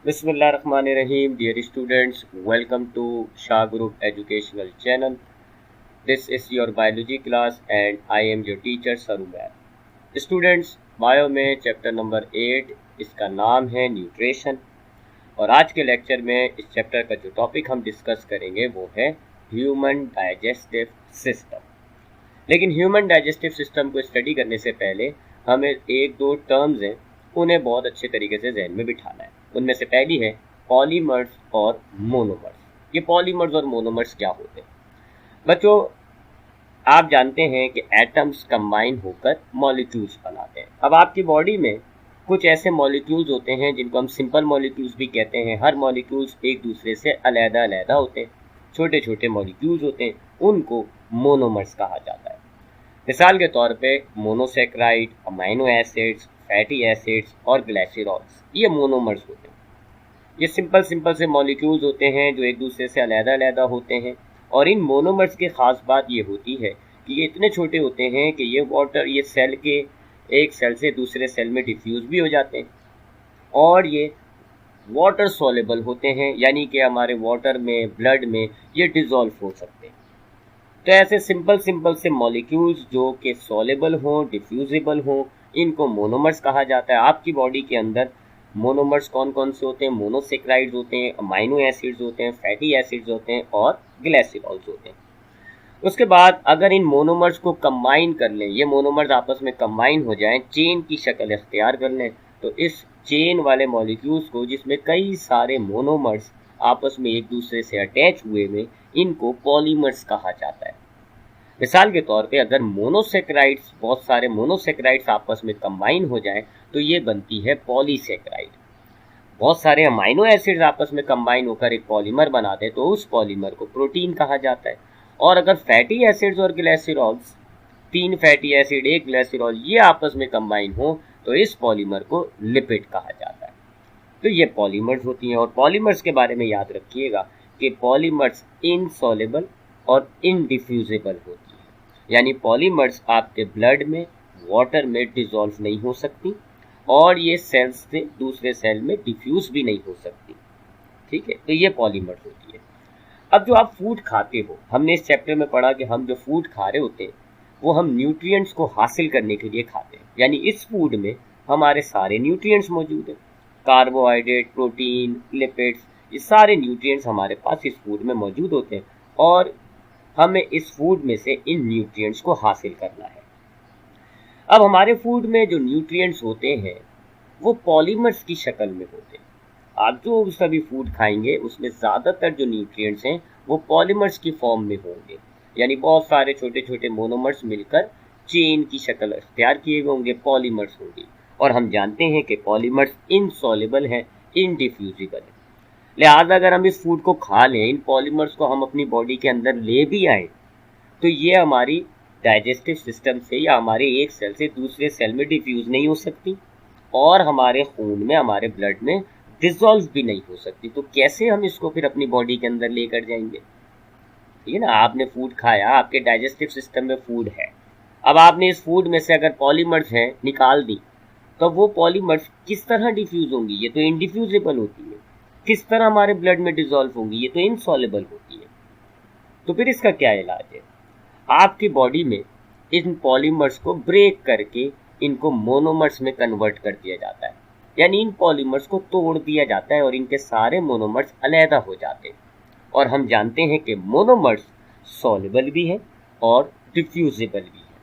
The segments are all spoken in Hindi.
Bismillahirrahmanirrahim. Dear students, welcome to Shah Group Educational Channel. This is your biology class and I am your teacher Sarumer. Students, bio में चैप्टर नंबर 8 इसका नाम है न्यूट्रिशन और आज के लेक्चर में इस चैप्टर का जो टॉपिक हम डिस्कस करेंगे वो है ह्यूमन डाइजेस्टिव सिस्टम। लेकिन ह्यूमन डाइजेस्टिव सिस्टम को स्टडी करने से पहले हमें एक दो टर्म्स हैं उन्हें बहुत अच्छे तरीके से जहन में बिठाना है। उनमें से पहली है पॉलीमर्स और मोनोमर्स। ये पॉलीमर्स और मोनोमर्स क्या होते हैं? बच्चों, आप जानते हैं कि एटम्स कंबाइन होकर मॉलिक्यूल्स बनाते हैं। अब आपकी बॉडी में कुछ ऐसे मॉलिक्यूल्स होते हैं जिनको हम सिंपल मॉलिक्यूल्स भी कहते हैं। हर मॉलिक्यूल्स एक दूसरे से अलग-अलग होते हैं, छोटे छोटे मॉलिक्यूल्स होते हैं, उनको मोनोमर्स कहा जाता है। मिसाल के तौर पे monosaccharide, amino acids, fatty acids और ग्लाइसरॉल्स, ये मोनोमर्स होते हैं। ये सिंपल से मॉलिक्यूल्स होते हैं जो एक दूसरे से अलग होते हैं और इन मोनोमर्स की ख़ास बात ये होती है कि ये इतने छोटे होते हैं कि ये सेल के एक सेल से दूसरे सेल में डिफ्यूज़ भी हो जाते हैं और ये वाटर सॉल्युबल होते हैं, यानी कि हमारे वाटर में, ब्लड में ये डिज़ोल्व हो सकते हैं। तो ऐसे सिंपल से मॉलिक्यूल्स जो कि सॉल्युबल हों, डिफ्यूजिबल हों, इनको मोनोमर्स कहा जाता है। आपकी बॉडी के अंदर मोनोमर्स कौन कौन से होते हैं? मोनोसेक्राइड्स होते हैं, अमाइनो एसिड्स होते हैं, फैटी एसिड्स होते हैं और ग्लाइसरॉल्स होते हैं। उसके बाद अगर इन मोनोमर्स को कंबाइन कर लें, ये मोनोमर्स आपस में कंबाइन हो जाएं, चेन की शक्ल इख्तियार कर लें, तो इस चेन वाले मॉलिक्यूल्स को, जिसमें कई सारे मोनोमर्स आपस में एक दूसरे से अटैच हुए में, इनको पॉलीमर्स कहा जाता है। मिसाल के तौर पे अगर बहुत सारे मोनोसेक्राइड्स आपस में कंबाइन हो जाएं तो ये बनती है पॉलीसेक्राइड। बहुत सारे अमाइनो एसिड्स आपस में कंबाइन होकर एक पॉलीमर बनाते हैं तो उस पॉलीमर को प्रोटीन कहा जाता है। और अगर फैटी एसिड्स और ग्लाइसरॉल्स, 3 फैटी एसिड 1 ग्लाइसरॉल, ये आपस में कंबाइन हो तो इस पॉलीमर को लिपिड कहा जाता है। तो ये पॉलीमर्स होती हैं और पॉलीमर्स के बारे में याद रखिएगा कि पॉलीमर्स इनसॉल्युबल और इनडिफ्यूजिबल होती है, यानी पॉलीमर्स आपके ब्लड में, वाटर में डिसॉल्व नहीं हो सकती और ये सेल्स से दूसरे सेल में डिफ्यूज भी नहीं हो सकती। ठीक है, तो ये पॉलीमर्स होती है। अब जो आप फूड खाते हो, हमने इस चैप्टर में पढ़ा कि हम जो फूड खा रहे होते हैं वो हम न्यूट्रिएंट्स को हासिल करने के लिए खाते हैं, यानी इस फूड में हमारे सारे न्यूट्रिएंट्स मौजूद हैं। कार्बोहाइड्रेट, प्रोटीन, लिपिड्स, ये सारे न्यूट्रिएंट्स हमारे पास इस फूड में मौजूद होते हैं और हमें इस फूड में से इन न्यूट्रिएंट्स को हासिल करना है। अब हमारे फूड में जो न्यूट्रिएंट्स होते हैं वो पॉलीमर्स की शक्ल में होते हैं। आप जो सभी फूड खाएंगे उसमें ज़्यादातर जो न्यूट्रिएंट्स हैं वो पॉलीमर्स की फॉर्म में होंगे, यानी बहुत सारे छोटे छोटे मोनोमर्स मिलकर चेन की शक्ल इख्तियार किए हुए होंगे, पॉलीमर्स होंगे। और हम जानते हैं कि पॉलीमर्स इनसॉल्युबल है, इनडिफ्यूजिबल है। लिहाजा अगर हम इस फूड को खा लें, इन पॉलीमर्स को हम अपनी बॉडी के अंदर ले भी आए, तो ये हमारी डाइजेस्टिव सिस्टम से या हमारे एक सेल से दूसरे सेल में डिफ्यूज़ नहीं हो सकती और हमारे खून में, हमारे ब्लड में डिसॉल्व भी नहीं हो सकती। तो कैसे हम इसको फिर अपनी बॉडी के अंदर लेकर जाएंगे? ठीक है ना, आपने फूड खाया, आपके डाइजेस्टिव सिस्टम में फूड है। अब आपने इस फूड में से अगर पॉलीमर्स हैं निकाल दी, तो वो पॉलीमर्स किस तरह डिफ्यूज़ होंगी? ये तो इनडिफ्यूजिबल होती है। किस तरह हमारे ब्लड में डिसॉल्व होंगी? ये तो इनसॉल्युबल होती है। तो फिर इसका क्या इलाज है? आपकी बॉडी में इन पॉलीमर्स को ब्रेक करके इनको मोनोमर्स में कन्वर्ट कर दिया जाता है, यानी इन पॉलीमर्स को तोड़ दिया जाता है और इनके सारे मोनोमर्स अलग हो जाते हैं। और हम जानते हैं कि मोनोमर्स सॉल्युबल भी है और डिफ्यूजिबल भी है।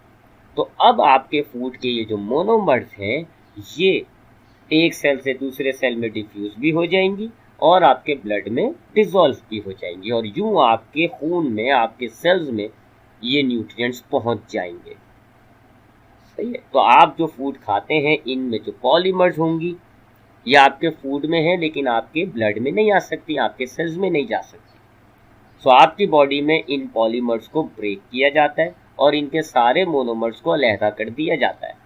तो अब आपके फूड के ये जो मोनोमर्स हैं ये एक सेल से दूसरे सेल में डिफ्यूज भी हो जाएंगी और आपके ब्लड में डिसॉल्व भी हो जाएंगी और यूं आपके खून में, आपके सेल्स में ये न्यूट्रिएंट्स पहुंच जाएंगे। सही है, तो आप जो फूड खाते हैं इनमें जो पॉलीमर्स होंगी ये आपके फूड में है लेकिन आपके ब्लड में नहीं आ सकती, आपके सेल्स में नहीं जा सकती। सो आपकी बॉडी में इन पॉलीमर्स को ब्रेक किया जाता है और इनके सारे मोनोमर्स को अलहदा कर दिया जाता है।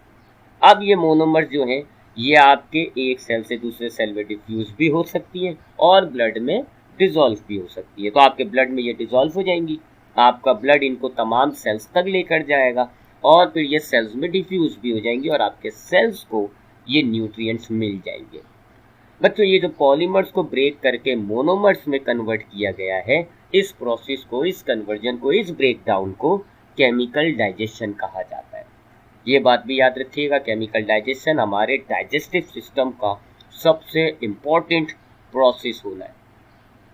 अब ये मोनोमर्स जो हैं ये आपके एक सेल से दूसरे सेल में डिफ्यूज भी हो सकती है और ब्लड में डिसॉल्व भी हो सकती है। तो आपके ब्लड में ये डिसॉल्व हो जाएंगी, आपका ब्लड इनको तमाम सेल्स तक लेकर जाएगा और फिर ये सेल्स में डिफ्यूज भी हो जाएंगी और आपके सेल्स को ये न्यूट्रिएंट्स मिल जाएंगे। बच्चों ये जो पॉलीमर्स को ब्रेक करके मोनोमर्स में कन्वर्ट किया गया है, इस प्रोसेस को, इस कन्वर्जन को, इस ब्रेकडाउन को केमिकल डाइजेशन कहा जाता है। ये बात भी याद रखिएगा, केमिकल डाइजेशन हमारे डाइजेस्टिव सिस्टम का सबसे इम्पोर्टेंट प्रोसेस होना है।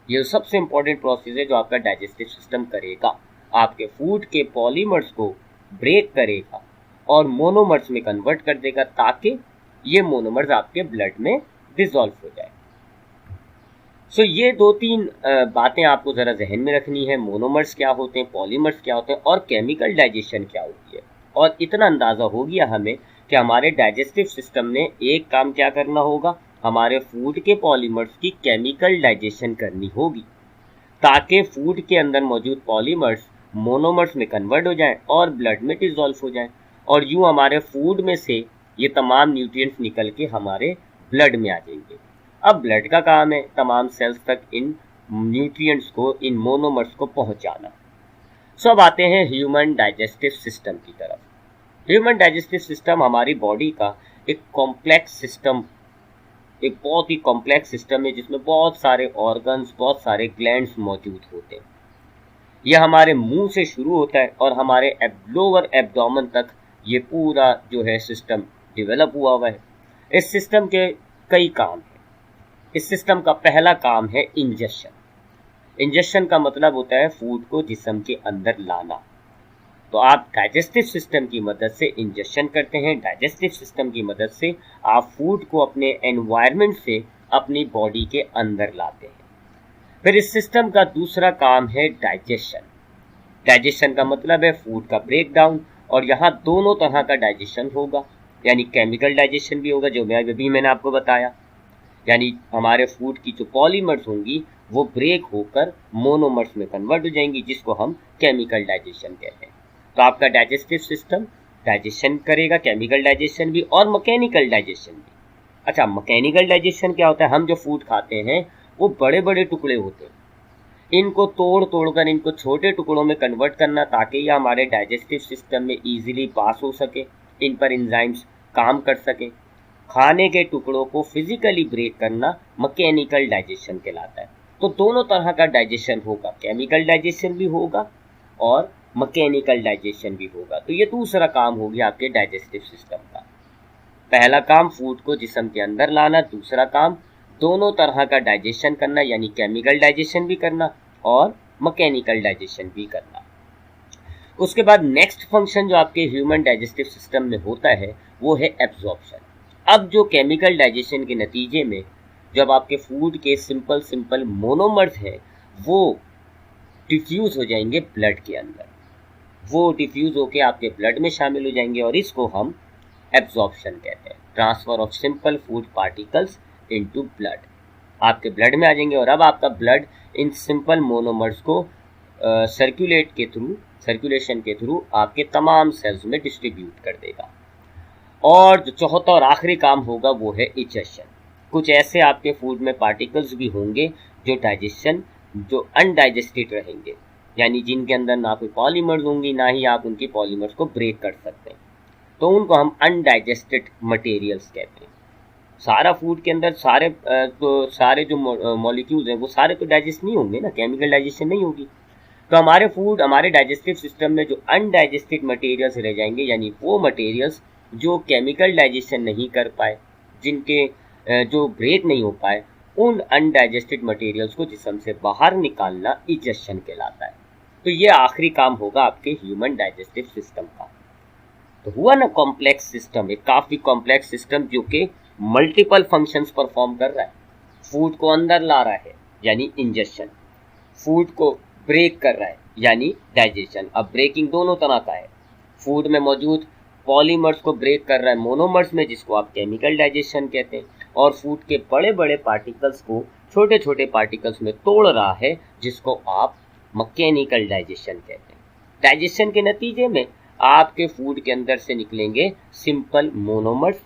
ये सबसे इम्पोर्टेंट प्रोसेस है जो आपका डाइजेस्टिव सिस्टम करेगा, आपके फूड के पॉलीमर्स को ब्रेक करेगा और मोनोमर्स में कन्वर्ट कर देगा, ताकि ये मोनोमर्स आपके ब्लड में डिसॉल्व हो जाए। सो ये 2-3 बातें आपको ज़रा जहन में रखनी है। मोनोमर्स क्या होते हैं, पॉलीमर्स क्या होते हैं और केमिकल डाइजेशन क्या होती है। और इतना अंदाज़ा हो गया हमें कि हमारे डाइजेस्टिव सिस्टम ने एक काम क्या करना होगा, हमारे फूड के पॉलीमर्स की केमिकल डाइजेशन करनी होगी, ताकि फूड के अंदर मौजूद पॉलीमर्स मोनोमर्स में कन्वर्ट हो जाएं और ब्लड में डिसॉल्व हो जाएं, और यूँ हमारे फूड में से ये तमाम न्यूट्रिएंट्स निकल के हमारे ब्लड में आ जाएंगे। अब ब्लड का काम है तमाम सेल्स तक इन न्यूट्रिएंट्स को, इन मोनोमर्स को पहुंचाना। सो अब आते हैं ह्यूमन डाइजेस्टिव सिस्टम की तरफ। ह्यूमन डाइजेस्टिव सिस्टम हमारी बॉडी का एक कॉम्प्लेक्स सिस्टम, एक बहुत ही कॉम्प्लेक्स सिस्टम है, जिसमें बहुत सारे ऑर्गन्स, बहुत सारे ग्लैंड्स मौजूद होते हैं। यह हमारे मुंह से शुरू होता है और हमारे लोअर एब्डोमेन तक ये पूरा जो है सिस्टम डेवलप हुआ है। इस सिस्टम के कई काम हैं। इस सिस्टम का पहला काम है इंजेक्शन। इंजेक्शन का मतलब होता है फूड को जिस्म के अंदर लाना। तो आप डाइजेस्टिव सिस्टम की मदद से इंजेक्शन करते हैं। डाइजेस्टिव सिस्टम की मदद से आप फूड को अपने एनवायरनमेंट से अपनी बॉडी के अंदर लाते हैं। फिर इस सिस्टम का दूसरा काम है डाइजेशन। डाइजेशन का मतलब है फूड का ब्रेकडाउन, और यहाँ दोनों तरह का डाइजेशन होगा, यानी केमिकल डाइजेशन भी होगा जो मैंने आपको बताया, यानी हमारे फूड की जो पॉलीमर्स होंगी वो ब्रेक होकर मोनोमर्स में कन्वर्ट हो जाएंगी, जिसको हम केमिकल डाइजेशन कहते हैं। तो आपका डाइजेस्टिव सिस्टम डाइजेशन करेगा, केमिकल डाइजेशन भी और मैकेनिकल डाइजेशन भी। अच्छा, मैकेनिकल डाइजेशन क्या होता है? हम जो फूड खाते हैं वो बड़े बड़े टुकड़े होते हैं, इनको तोड़कर इनको छोटे टुकड़ों में कन्वर्ट करना, ताकि ये हमारे डाइजेस्टिव सिस्टम में ईजिली पास हो सके, इन पर एंजाइम्स काम कर सके। खाने के टुकड़ों को फिजिकली ब्रेक करना मैकेनिकल डाइजेशन कहलाता है। तो दोनों तरह का डाइजेशन होगा, केमिकल डाइजेशन भी होगा और मैकेनिकल डाइजेशन भी होगा। तो ये दूसरा काम हो गया आपके डाइजेस्टिव सिस्टम का। पहला काम फूड को जिस्म के अंदर लाना, दूसरा काम दोनों तरह का डाइजेशन करना, यानी केमिकल डाइजेशन भी करना और मैकेनिकल डाइजेशन भी करना। उसके बाद नेक्स्ट फंक्शन जो आपके ह्यूमन डाइजेस्टिव सिस्टम में होता है वो है एब्जॉर्प्शन। अब जो केमिकल डाइजेशन के नतीजे में जब आपके फूड के सिंपल मोनोमर्स हैं वो डिफ्यूज हो जाएंगे ब्लड के अंदर, वो डिफ्यूज होके आपके ब्लड में शामिल हो जाएंगे, और इसको हम एब्जॉर्प्शन कहते हैं। Transfer of simple food particles into blood, आपके ब्लड में आ जाएंगे और अब आपका ब्लड इन सिंपल मोनोमर्स को सर्कुलेशन के थ्रू आपके तमाम सेल्स में डिस्ट्रीब्यूट कर देगा। और जो चौथा और आखिरी काम होगा वो है इजेक्शन। कुछ ऐसे आपके फूड में पार्टिकल्स भी होंगे जो अनडाइजेस्टेड रहेंगे, यानी जिनके अंदर ना कोई पॉलीमर्स होंगी, ना ही आप उनकी पॉलीमर्स को ब्रेक कर सकते हैं, तो उनको हम अनडाइजेस्टेड मटेरियल्स कहते हैं। सारा फूड के अंदर सारे जो मॉलिक्यूल्स हैं वो सारे तो डाइजेस्ट नहीं होंगे ना, केमिकल डाइजेशन नहीं होगी। तो हमारे डाइजेस्टिव सिस्टम में जो अनडाइजेस्टेड मटेरियल्स रह जाएंगे, यानी वो मटेरियल्स जो केमिकल डाइजेशन नहीं कर पाए, जिनके जो ब्रेक नहीं हो पाए, उन अनडाइजेस्टेड मटेरियल्स को जिस्म से बाहर निकालना इजेक्शन कहलाता है। तो ये आखिरी काम होगा आपके ह्यूमन डाइजेस्टिव सिस्टम का। तो हुआ ना कॉम्प्लेक्स सिस्टम, एक काफ़ी कॉम्प्लेक्स सिस्टम जो कि मल्टीपल फंक्शंस परफॉर्म कर रहा है। फूड को अंदर ला रहा है यानी इंजेक्शन, फूड को ब्रेक कर रहा है यानी डाइजेशन। अब ब्रेकिंग दोनों तरह का है, फूड में मौजूद पॉलीमर्स को ब्रेक कर रहा है मोनोमर्स में, जिसको आप केमिकल डाइजेशन कहते हैं, और फूड के बड़े बड़े पार्टिकल्स को छोटे छोटे पार्टिकल्स में तोड़ रहा है, जिसको आप मैकेनिकल डाइजेशन कहते हैं। डाइजेशन के नतीजे में आपके फूड के अंदर से निकलेंगे सिंपल मोनोमर्स।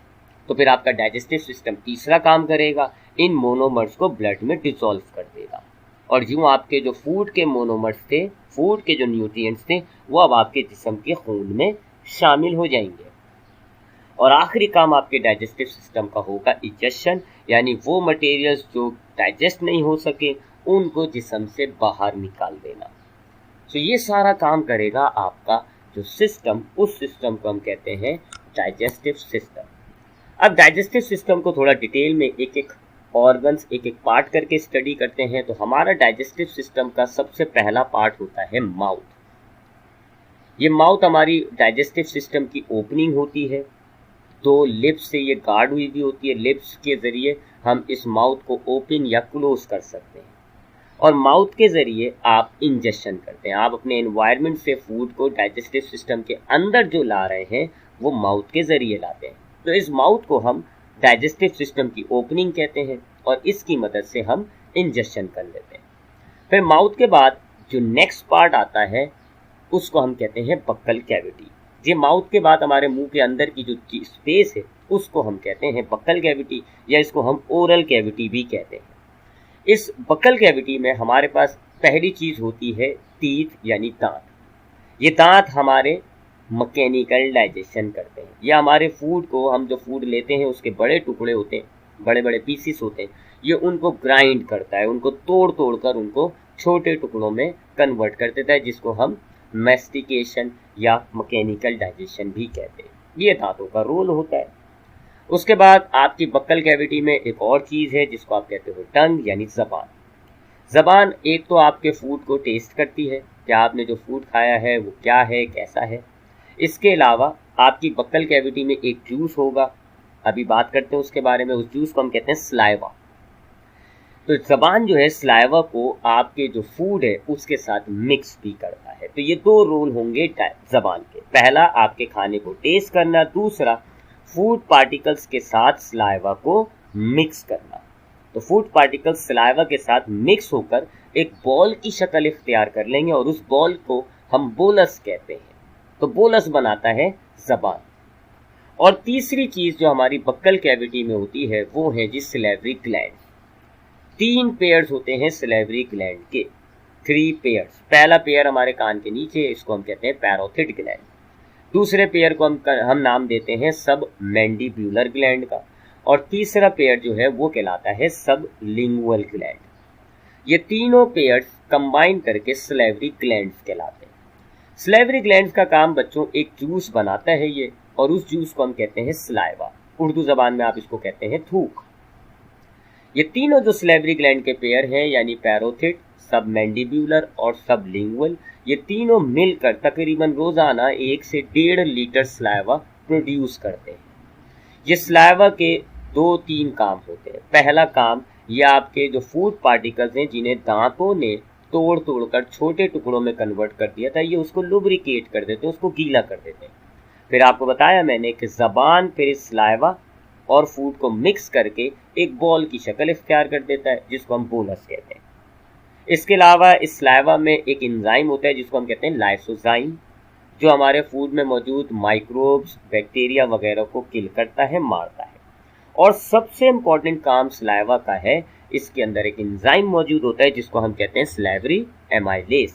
तो फिर आपका डाइजेस्टिव सिस्टम तीसरा काम करेगा, इन मोनोमर्स को ब्लड में डिसॉल्व कर देगा, और यूँ आपके जो फूड के मोनोमर्स थे, फूड के जो न्यूट्रिएंट्स थे, वो अब आपके जिस्म के खून में शामिल हो जाएंगे। और आखिरी काम आपके डाइजेस्टिव सिस्टम का होगा इजेशन, यानी वो मटेरियल्स जो डाइजेस्ट नहीं हो सके उनको जिस्म से बाहर निकाल देना। तो ये सारा काम करेगा आपका जो सिस्टम, उस सिस्टम को हम कहते हैं डाइजेस्टिव सिस्टम। अब डाइजेस्टिव सिस्टम को थोड़ा डिटेल में एक एक ऑर्गन्स, एक एक पार्ट करके स्टडी करते हैं। तो हमारा डाइजेस्टिव सिस्टम का सबसे पहला पार्ट होता है माउथ। ये माउथ हमारी डाइजेस्टिव सिस्टम की ओपनिंग होती है, दो लिप्स से ये गार्ड हुई भी होती है। लिप्स के जरिए हम इस माउथ को ओपन या क्लोज कर सकते हैं और माउथ के जरिए आप इंजेक्शन करते हैं। आप अपने एनवायरनमेंट से फूड को डाइजेस्टिव सिस्टम के अंदर जो ला रहे हैं वो माउथ के जरिए लाते हैं। तो इस माउथ को हम डाइजेस्टिव सिस्टम की ओपनिंग कहते हैं और इसकी मदद से हम इंजेक्शन कर लेते हैं। फिर माउथ के बाद जो नेक्स्ट पार्ट आता है उसको हम कहते हैं बक्कल कैविटी। ये माउथ के बाद हमारे मुंह के अंदर की जो स्पेस है उसको हम कहते हैं बक्कल कैविटी, या इसको हम ओरल कैविटी भी कहते हैं। इस बक्कल कैविटी में हमारे पास पहली चीज होती है टीथ, यानी दांत। ये दांत हमारे मैकेनिकल डाइजेशन करते हैं। ये हमारे फूड को, हम जो फूड लेते हैं उसके बड़े टुकड़े होते हैं, बड़े बड़े पीसीस होते हैं, ये उनको ग्राइंड करता है, उनको तोड़ तोड़ कर उनको छोटे टुकड़ों में कन्वर्ट कर देता है, जिसको हम मैस्टिकेशन या मैकेनिकल डाइजेशन भी कहते हैं। ये दांतों का रोल होता है। उसके बाद आपकी बक्कल कैविटी में एक और चीज़ है जिसको आप कहते हो टंग, यानी ज़बान। ज़बान एक तो आपके फूड को टेस्ट करती है, क्या आपने जो फूड खाया है वो क्या है, कैसा है। इसके अलावा आपकी बक्कल कैविटी में एक जूस होगा, अभी बात करते हैं उसके बारे में। उस जूस को हम कहते हैं सलाइवा। तो ज़बान जो है सलाइवा को आपके जो फूड है उसके साथ मिक्स भी करता है। तो ये दो रोल होंगे ज़बान के। पहला आपके खाने को टेस्ट करना, दूसरा फूड पार्टिकल्स के साथ सलाइवा को मिक्स करना। तो फूड पार्टिकल्स सलाइवा के साथ मिक्स होकर एक बॉल की शक्ल इख्तियार कर लेंगे और उस बॉल को हम बोलस कहते हैं। तो बोलस बनाता है ज़बान। और तीसरी चीज़ जो हमारी बक्कल कैविटी में होती है वो है जी सलेवरी ग्लैंड। 3 पेयर्स होते हैं सलेवरी ग्लैंड के, 3 पेयर्स। पहला पेयर हमारे कान के नीचे, इसको हम कहते हैं पैरोथिड ग्लैंड। दूसरे पेयर को हम नाम देते हैं सब मैंडिब्यूलर ग्लैंड का, और तीसरा पेयर जो है वो कहलाता है सब लिंगुअल ग्लैंड। ये तीनों पेयर्स कंबाइन करके सलेवरी ग्लैंड्स कहलाते हैं। सलेवरी ग्लैंड्स का काम बच्चों एक जूस बनाता है ये, और उस जूस को हम कहते हैं सलाइवा। उर्दू जबान में आप इसको कहते हैं थूक। ये तीनों जो सलेवरी ग्लैंड के पेयर हैं, यानी पैरोथिड, सब मैंडिब्यूलर और सब लिंगुअल, ये तीनों मिलकर तकरीबन रोजाना 1 से 1.5 लीटर सलाइवा प्रोड्यूस करते हैं। ये सलाइवा के 2-3 काम होते हैं। पहला काम, ये आपके जो फूड पार्टिकल्स हैं जिन्हें दांतों ने तोड़ तोड़कर छोटे टुकड़ों में कन्वर्ट कर दिया था, ये उसको लुब्रिकेट कर देते हैं, उसको गीला कर देते हैं। फिर आपको बताया मैंने कि ज़बान फिर इस सलाइवा और फूड को मिक्स करके एक बॉल की शक्ल इख्तियार कर देता है, जिसको हम बोलस कहते हैं। इसके अलावा इस सलाइवा में एक एंजाइम होता है जिसको हम कहते हैं लाइसोजाइम, जो हमारे फूड में मौजूद माइक्रोब्स, बैक्टीरिया वगैरह को किल करता है, मारता है। और सबसे इम्पॉर्टेंट काम सलाइवा का है, इसके अंदर एक एंजाइम मौजूद होता है जिसको हम कहते हैं सलेवरी एमाइलेज।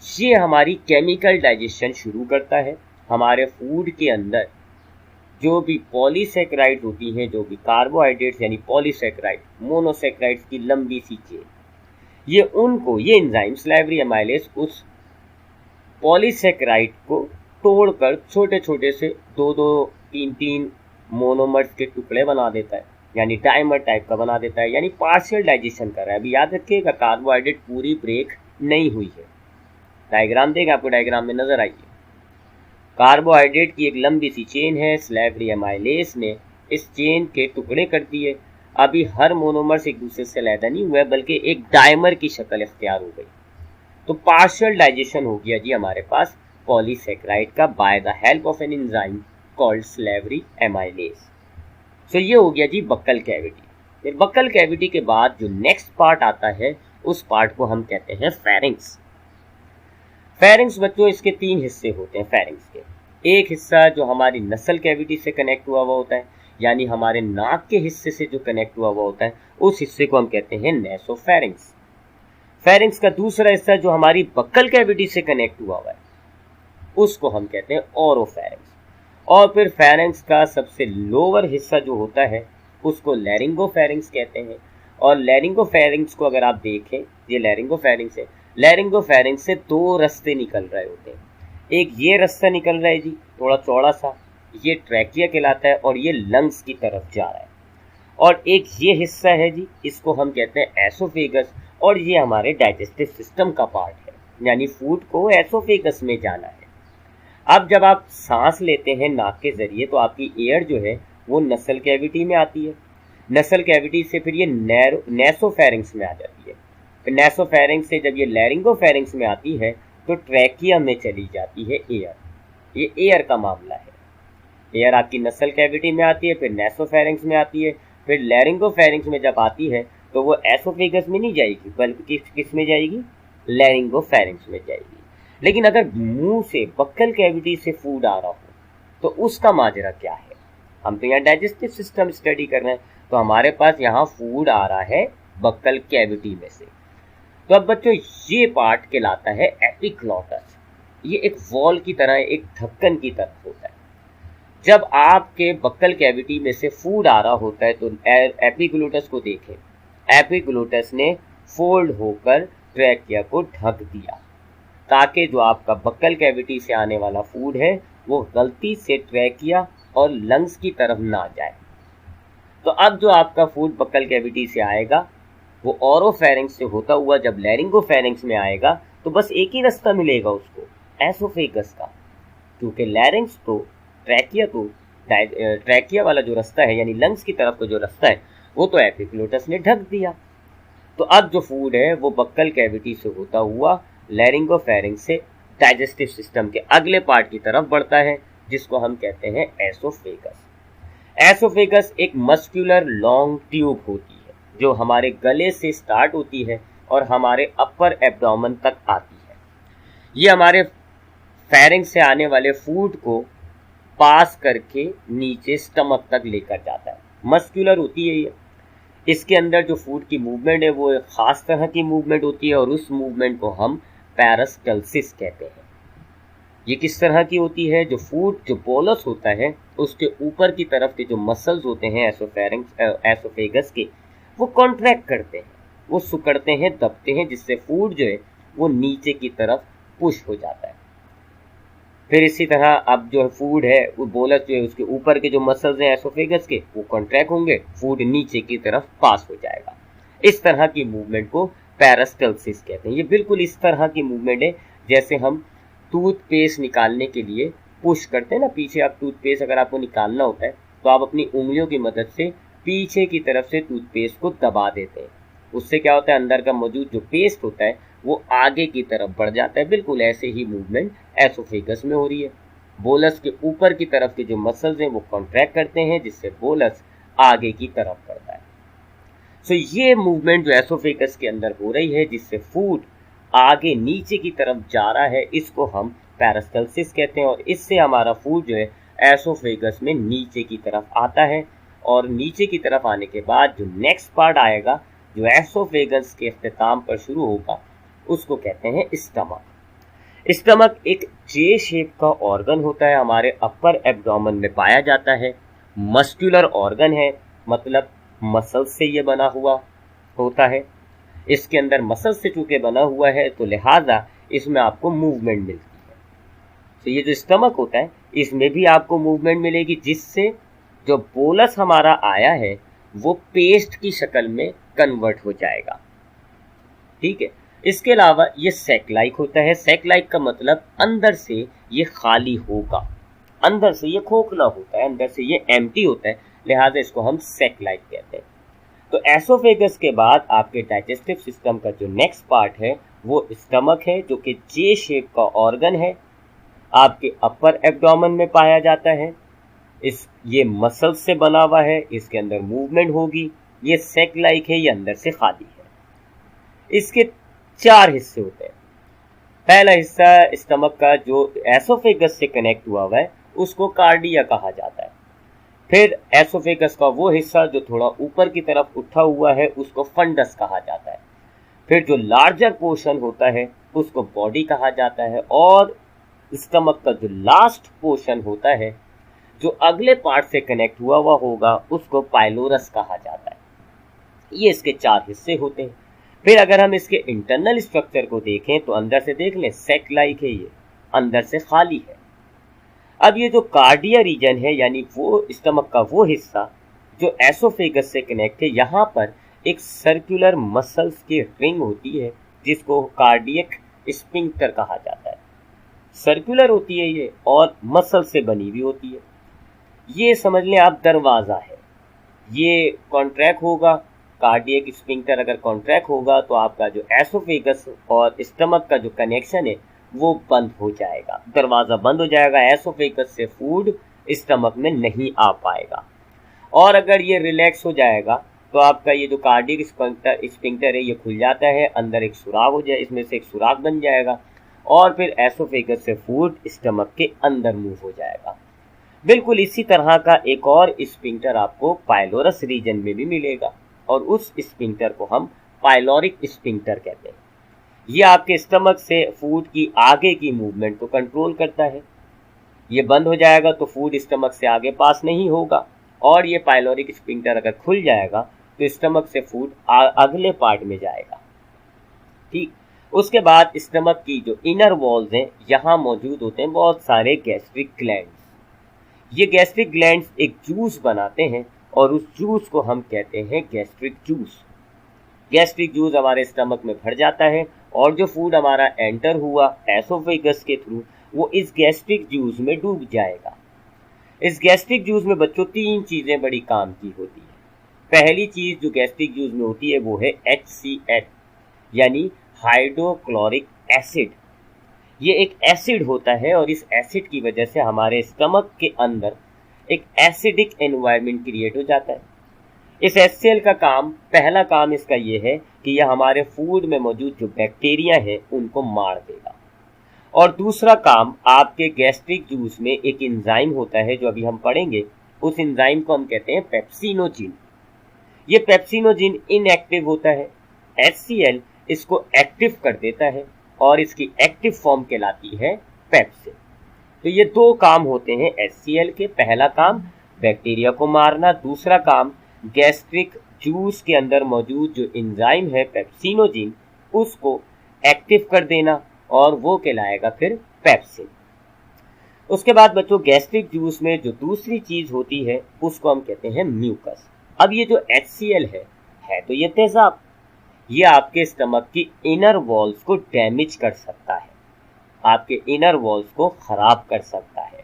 ये हमारी केमिकल डाइजेशन शुरू करता है। हमारे फूड के अंदर जो भी पॉलीसेकेराइड होती हैं, जो भी कार्बोहाइड्रेट्स यानी पॉलीसेकेराइड, मोनोसेकेराइड्स की लंबी सी चेन, ये एंजाइम सलेवरी एमाइलेज उस पॉलीसेकेराइड को तोड़कर छोटे छोटे से 2-2, 3-3 मोनोमर्स के टुकड़े बना देता है, यानी डायमर टाइप का बना देता है, यानी पार्शियल डाइजेशन कर रहा है। अभी याद रखिएगा, कार्बोहाइड्रेट पूरी ब्रेक नहीं हुई है। डायग्राम देगा आपको, डायग्राम में नजर आइए। कार्बोहाइड्रेट की एक लंबी सी चेन है, सलेवरी एमाइलेज ने इस चेन के टुकड़े कर दिए। अभी हर मोनोमर्स एक दूसरे से अलग नहीं हुए, बल्कि एक डायमर की शक्ल इख्तियार हो गई। तो पार्शियल डाइजेशन हो गया जी हमारे पास पॉलीसेकेराइड का bye the help of an enzyme called salivary amylase. तो ये हो गया जी बक्कल कैविटी। फिर बक्कल कैविटी के बाद जो नेक्स्ट पार्ट आता है, उस पार्ट को हम कहते हैं फेरिंग्स। फेरिंग्स बच्चों, इसके 3 हिस्से होते हैं फेरिंग्स के। एक हिस्सा जो हमारी नसल कैविटी से कनेक्ट हुआ हुआ होता है, यानी हमारे नाक के हिस्से से जो कनेक्ट हुआ हुआ होता है, उस हिस्से को हम कहते हैं नेसोफेरिंग्स। फेरिंग्स का दूसरा हिस्सा जो हमारी बक्कल कैविटी से कनेक्ट हुआ हुआ है, उसको हम कहते हैं ओरोफेरिंग्स। और फिर फेरेंक्स का सबसे लोअर हिस्सा जो होता है उसको लैरिंगोफेरेंक्स कहते हैं। और लैरिंगोफेरेंक्स को अगर आप देखें, ये लैरिंगोफेरेंक्स है, लैरिंगोफेरेंक्स से दो रास्ते निकल रहे होते हैं। एक ये रास्ता निकल रहा है जी, थोड़ा चौड़ा सा, ये ट्रैकिया कहलाता है और ये लंग्स की तरफ जा रहा है। और एक ये हिस्सा है जी, इसको हम कहते हैं एसोफेगस, और ये हमारे डाइजेस्टिव सिस्टम का पार्ट है, यानी फूड को एसोफेगस में जाना है। अब जब आप सांस लेते हैं नाक के जरिए तो आपकी एयर जो है वो नसल कैविटी में आती है, नसल कैविटी से फिर ये नेसोफेरिंग्स में आ जाती है, फिर नेसोफेरिंग्स से जब ये लैरिंगोफेरिंग्स में आती है तो ट्रैकिया में चली जाती है एयर। ये एयर का मामला है। एयर आपकी नसल कैविटी में आती है, फिर नेसोफेरिंग्स में आती है, फिर लैरिंगोफेरिंग्स में जब आती है तो वो एसोफेगस में नहीं जाएगी बल्कि किस में जाएगी, लैरिंगोफेरिंग्स में जाएगी। लेकिन अगर मुंह से बक्कल कैविटी से फूड आ रहा हो तो उसका माजरा क्या है? हम तो यहाँ डाइजेस्टिव सिस्टम स्टडी कर रहे हैं, तो हमारे पास यहाँ फूड आ रहा है बक्कल कैविटी में से। तो अब बच्चों ये पार्ट कहलाता है एपिग्लॉटस। ये एक वॉल की तरह, एक ढक्कन की तरह होता है। जब आपके बक्कल कैविटी में से फूड आ रहा होता है तो एपिग्लोटस को देखें, एपिग्लोटस ने फोल्ड होकर ट्रैकिया को ढक दिया ताकि जो आपका बक्कल कैविटी से आने वाला फूड है वो गलती से ट्रैकिया और लंग्स की तरफ ना जाए। तो अब जो आपका फूड बक्कल कैविटी से आएगा वो ओरोफेरिंक्स से होता हुआ जब लैरिंगोफेरिंक्स में आएगा तो बस एक ही रास्ता मिलेगा उसको, एसोफेगस का, क्योंकि लैरिंग्स तो ट्रैकिया वाला जो रास्ता है यानी लंग्स की तरफ का जो रास्ता है वो तो एपिग्लोटस ने ढक दिया। तो अब जो फूड है वो बक्कल कैविटी से होता हुआ लैरिंगोफेरिंक्स से डाइजेस्टिव सिस्टम के अगले पार्ट की तरफ बढ़ता है जिसको हम कहते हैं एसोफेगस। एसोफेगस एक मस्कुलर लॉन्ग ट्यूब होती है जो हमारे गले से स्टार्ट होती है और हमारे अपर एब्डोमेन तक आती है। ये हमारे फेरिंक्स से आने वाले फूड को पास करके नीचे स्टमक तक लेकर जाता है। मस्कुलर होती है ये। इसके अंदर जो फूड की मूवमेंट है वो एक खास तरह की मूवमेंट होती है और उस मूवमेंट को हम पेरिस्टल्सिस कहते हैं। ये किस तरह की होती है? जो फूड जो बोलस होता है उसके ऊपर की तरफ के जो मसल्स होते हैं एसोफेगस के, वो कॉन्ट्रैक्ट करते हैं, वो सुकड़ते हैं, दबते हैं, जिससे फूड जो है वो नीचे की तरफ पुश हो जाता है। फिर इसी तरह अब जो फूड है वो बोलस जो है उसके ऊपर के जो मसल्स हैं एसोफेगस के वो कॉन्ट्रैक्ट होंगे, फूड नीचे की तरफ पास हो जाएगा। इस तरह की मूवमेंट को पेरिस्टल्सिस कहते हैं। ये बिल्कुल इस तरह की मूवमेंट है जैसे हम टूथपेस्ट निकालने के लिए पुश करते हैं ना, पीछे आप टूथपेस्ट अगर आपको निकालना होता है तो आप अपनी उंगलियों की मदद से पीछे की तरफ से टूथपेस्ट को दबा देते हैं। उससे क्या होता है, अंदर का मौजूद जो पेस्ट होता है वो आगे की तरफ बढ़ जाता है। बिल्कुल ऐसे ही मूवमेंट एसोफेगस में हो रही है। बोलस के ऊपर की तरफ के जो मसल्स हैं वो कॉन्ट्रैक्ट करते हैं जिससे बोलस आगे की तरफ बढ़ता है। सो ये मूवमेंट जो एसोफेगस के अंदर हो रही है जिससे फूड आगे नीचे की तरफ जा रहा है, इसको हम पेरिस्टल्सिस कहते हैं। और इससे हमारा फूड जो है एसोफेगस में नीचे की तरफ आता है और नीचे की तरफ आने के बाद जो नेक्स्ट पार्ट आएगा जो एसोफेगस के इख्तिताम पर शुरू होगा उसको कहते हैं स्टमक। स्टमक एक जे शेप का ऑर्गन होता है, हमारे अपर एब्डोमेन में पाया जाता है। मस्कुलर ऑर्गन है, मतलब मसल से ये बना हुआ होता है। इसके अंदर मसल से चूंकि बना हुआ है तो लिहाजा इसमें आपको मूवमेंट मिलती है। तो ये जो स्टमक होता है इसमें भी आपको मूवमेंट मिलेगी जिससे जो बोलस हमारा आया है वो पेस्ट की शक्ल में कन्वर्ट हो जाएगा। ठीक है। इसके अलावा ये सैक लाइक होता है। सैक लाइक का मतलब अंदर से ये खाली होगा, अंदर से ये खोखला होता है, अंदर से ये एम्प्टी होता है, लिहाजा इसको हम सैक लाइक कहते हैं। तो एसोफेगस के बाद आपके डाइजेस्टिव सिस्टम का जो नेक्स्ट पार्ट है वो स्टमक है जो कि जे शेप का ऑर्गन है, आपके अपर एब्डोमेन में पाया जाता है। ये मसल से बना हुआ है, इसके अंदर मूवमेंट होगी, ये सैक लाइक है, ये अंदर से खाली है। इसके 4 हिस्से होते हैं। पहला हिस्सा स्टमक का जो एसोफेगस से कनेक्ट हुआ है उसको कार्डिया कहा जाता है। फिर एसोफेगस का वो हिस्सा जो थोड़ा ऊपर की तरफ उठा हुआ है उसको फंडस कहा जाता है। फिर जो लार्जर पोर्शन होता है उसको बॉडी कहा जाता है और स्टमक का जो लास्ट पोर्शन होता है जो अगले पार्ट से कनेक्ट हुआ हुआ होगा उसको पाइलोरस कहा जाता है। ये इसके 4 हिस्से होते हैं। फिर अगर हम इसके इंटरनल स्ट्रक्चर को देखें तो अंदर से देख लें सेक लाइक है, ये अंदर से खाली है। अब ये जो कार्डिया रीजन है यानी वो स्टमक का वो हिस्सा जो एसोफेगस से कनेक्ट है, यहाँ पर एक सर्कुलर मसल्स की रिंग होती है जिसको कार्डियक स्फिंक्टर कहा जाता है। सर्कुलर होती है ये और मसल से बनी हुई होती है। ये समझ लें आप दरवाज़ा है, ये कॉन्ट्रैक्ट होगा, कार्डियक स्फिंक्टर अगर कॉन्ट्रैक्ट होगा तो आपका जो एसोफेगस और स्टमक का जो कनेक्शन है वो बंद हो जाएगा, दरवाज़ा बंद हो जाएगा, एसोफेगस से फूड स्टमक में नहीं आ पाएगा। और अगर ये रिलैक्स हो जाएगा तो आपका ये जो कार्डियक स्फिंक्टर है ये खुल जाता है, अंदर एक सुराग हो जाए, इसमें से एक सुराग बन जाएगा और फिर एसोफेगस से फूड स्टमक के अंदर मूव हो जाएगा। बिल्कुल इसी तरह का एक और स्फिंक्टर आपको पाइलोरस रीजन में भी मिलेगा और उस स्फिंक्टर को हम पाइलोरिक स्फिंक्टर कहते हैं। ये आपके स्टमक से फूड की आगे की मूवमेंट को कंट्रोल करता है। ये बंद हो जाएगा तो फूड स्टमक से आगे पास नहीं होगा और ये पाइलोरिक स्फिंक्टर अगर खुल जाएगा तो स्टमक से फूड अगले पार्ट में जाएगा। ठीक, उसके बाद स्टमक की जो इनर वॉल्स हैं यहाँ मौजूद होते हैं बहुत सारे गैस्ट्रिक ग्लैंड्स। ये गैस्ट्रिक ग्लैंड्स एक जूस बनाते हैं और उस जूस को हम कहते हैं गैस्ट्रिक जूस। गैस्ट्रिक जूस हमारे स्टमक में भर जाता है और जो फूड हमारा एंटर हुआ एसोफेगस के थ्रू वो इस गैस्ट्रिक जूस में डूब जाएगा। इस गैस्ट्रिक जूस में बच्चों 3 चीज़ें बड़ी काम की होती है। पहली चीज़ जो गैस्ट्रिक जूस में होती है वो है HCl यानी हाइड्रोक्लोरिक एसिड। ये एक एसिड होता है और इस एसिड की वजह से हमारे स्टमक के अंदर एक एसिडिक एनवायरनमेंट क्रिएट हो जाता है। इस HCl का काम, पहला काम इसका ये है कि यह हमारे फूड में मौजूद जो बैक्टीरिया है उनको मार देगा। और दूसरा काम, आपके गैस्ट्रिक जूस में एक एंजाइम होता है जो अभी हम पढ़ेंगे, उस एंजाइम को हम कहते हैं पेप्सिनोजिन। ये पेप्सिनोजिन इनएक्टिव होता है, HCl इसको एक्टिव कर देता है और इसकी एक्टिव फॉर्म कहलाती है पेप्सिन। तो ये 2 काम होते हैं HCl के। पहला काम बैक्टीरिया को मारना, दूसरा काम गैस्ट्रिक जूस के अंदर मौजूद जो एंजाइम है पेप्सिनोजिन उसको एक्टिव कर देना और वो कहलाएगा फिर पेप्सिन। उसके बाद बच्चों गैस्ट्रिक जूस में जो दूसरी चीज होती है उसको हम कहते हैं म्यूकस। अब ये जो HCl है तो ये तेजाब, ये आपके स्टमक की इनर वॉल्स को डैमेज कर सकता है, आपके इनर वॉल्स को खराब कर सकता है।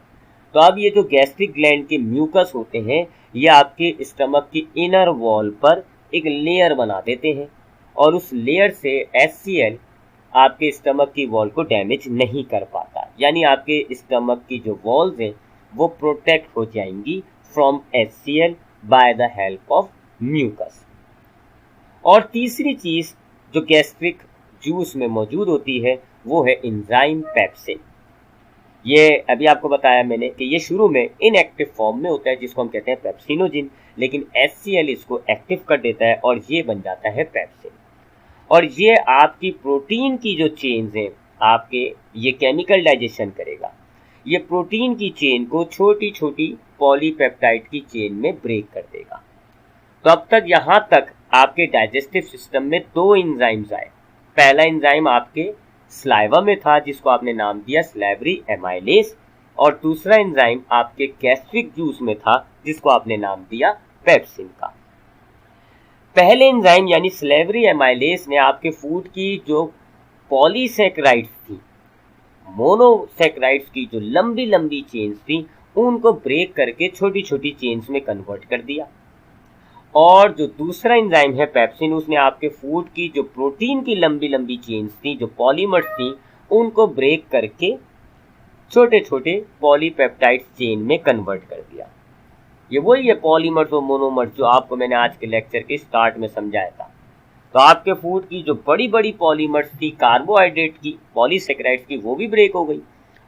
तो अब ये जो गैस्ट्रिक ग्लैंड के म्यूकस होते हैं ये आपके स्टमक की इनर वॉल पर एक लेयर बना देते हैं और उस लेयर से HCl आपके स्टमक की वॉल को डैमेज नहीं कर पाता, यानी आपके स्टमक की जो वॉल्स हैं वो प्रोटेक्ट हो जाएंगी from HCl by the help of mucus. और तीसरी चीज जो गैस्ट्रिक जूस में मौजूद होती है वो है एंजाइम पेप्सिन। ये अभी आपको बताया मैंने कि ये शुरू में इनएक्टिव फॉर्म में होता है जिसको हम कहते हैं पेप्सिनोजिन, लेकिन HCl इसको एक्टिव कर देता है और ये बन जाता है पेप्सिन। और ये आपकी प्रोटीन की जो चेन्स हैं आपके, ये केमिकल डाइजेशन करेगा, ये प्रोटीन की चेन को छोटी छोटी पॉलीपेप्टाइड की चेन में ब्रेक कर देगा। तो अब तक यहाँ तक आपके डाइजेस्टिव सिस्टम में 2 एंजाइम्स आए। पहला एंजाइम आपके स्लाइवा में था जिसको आपने नाम दिया स्लेवरी एमाइलेज, और दूसरा एंजाइम आपके गैस्ट्रिक जूस में था जिसको आपने नाम दिया पेप्सिन का। पहले एंजाइम यानी स्लेवरी एमाइलेज ने आपके फूड की जो पॉलीसैकेराइड्स थी, मोनोसैकेराइड्स की जो लंबी लंबी चेन्स थी, उनको ब्रेक करके छोटी छोटी चेन्स में कन्वर्ट कर दिया। और जो दूसरा एंजाइम है पेप्सिन, उसने आपके फूड की जो प्रोटीन की लंबी लंबी चेन्स थी, जो पॉलीमर्स थी, उनको ब्रेक करके छोटे छोटे पॉलीपेप्टाइड चेन में कन्वर्ट कर दिया। ये वही है पॉलीमर्स और मोनोमर्स जो आपको मैंने आज के लेक्चर के स्टार्ट में समझाया था। तो आपके फूड की जो बड़ी बड़ी पॉलीमर्स थी, कार्बोहाइड्रेट की, पॉलीसैकेराइड्स की, वो भी ब्रेक हो गई,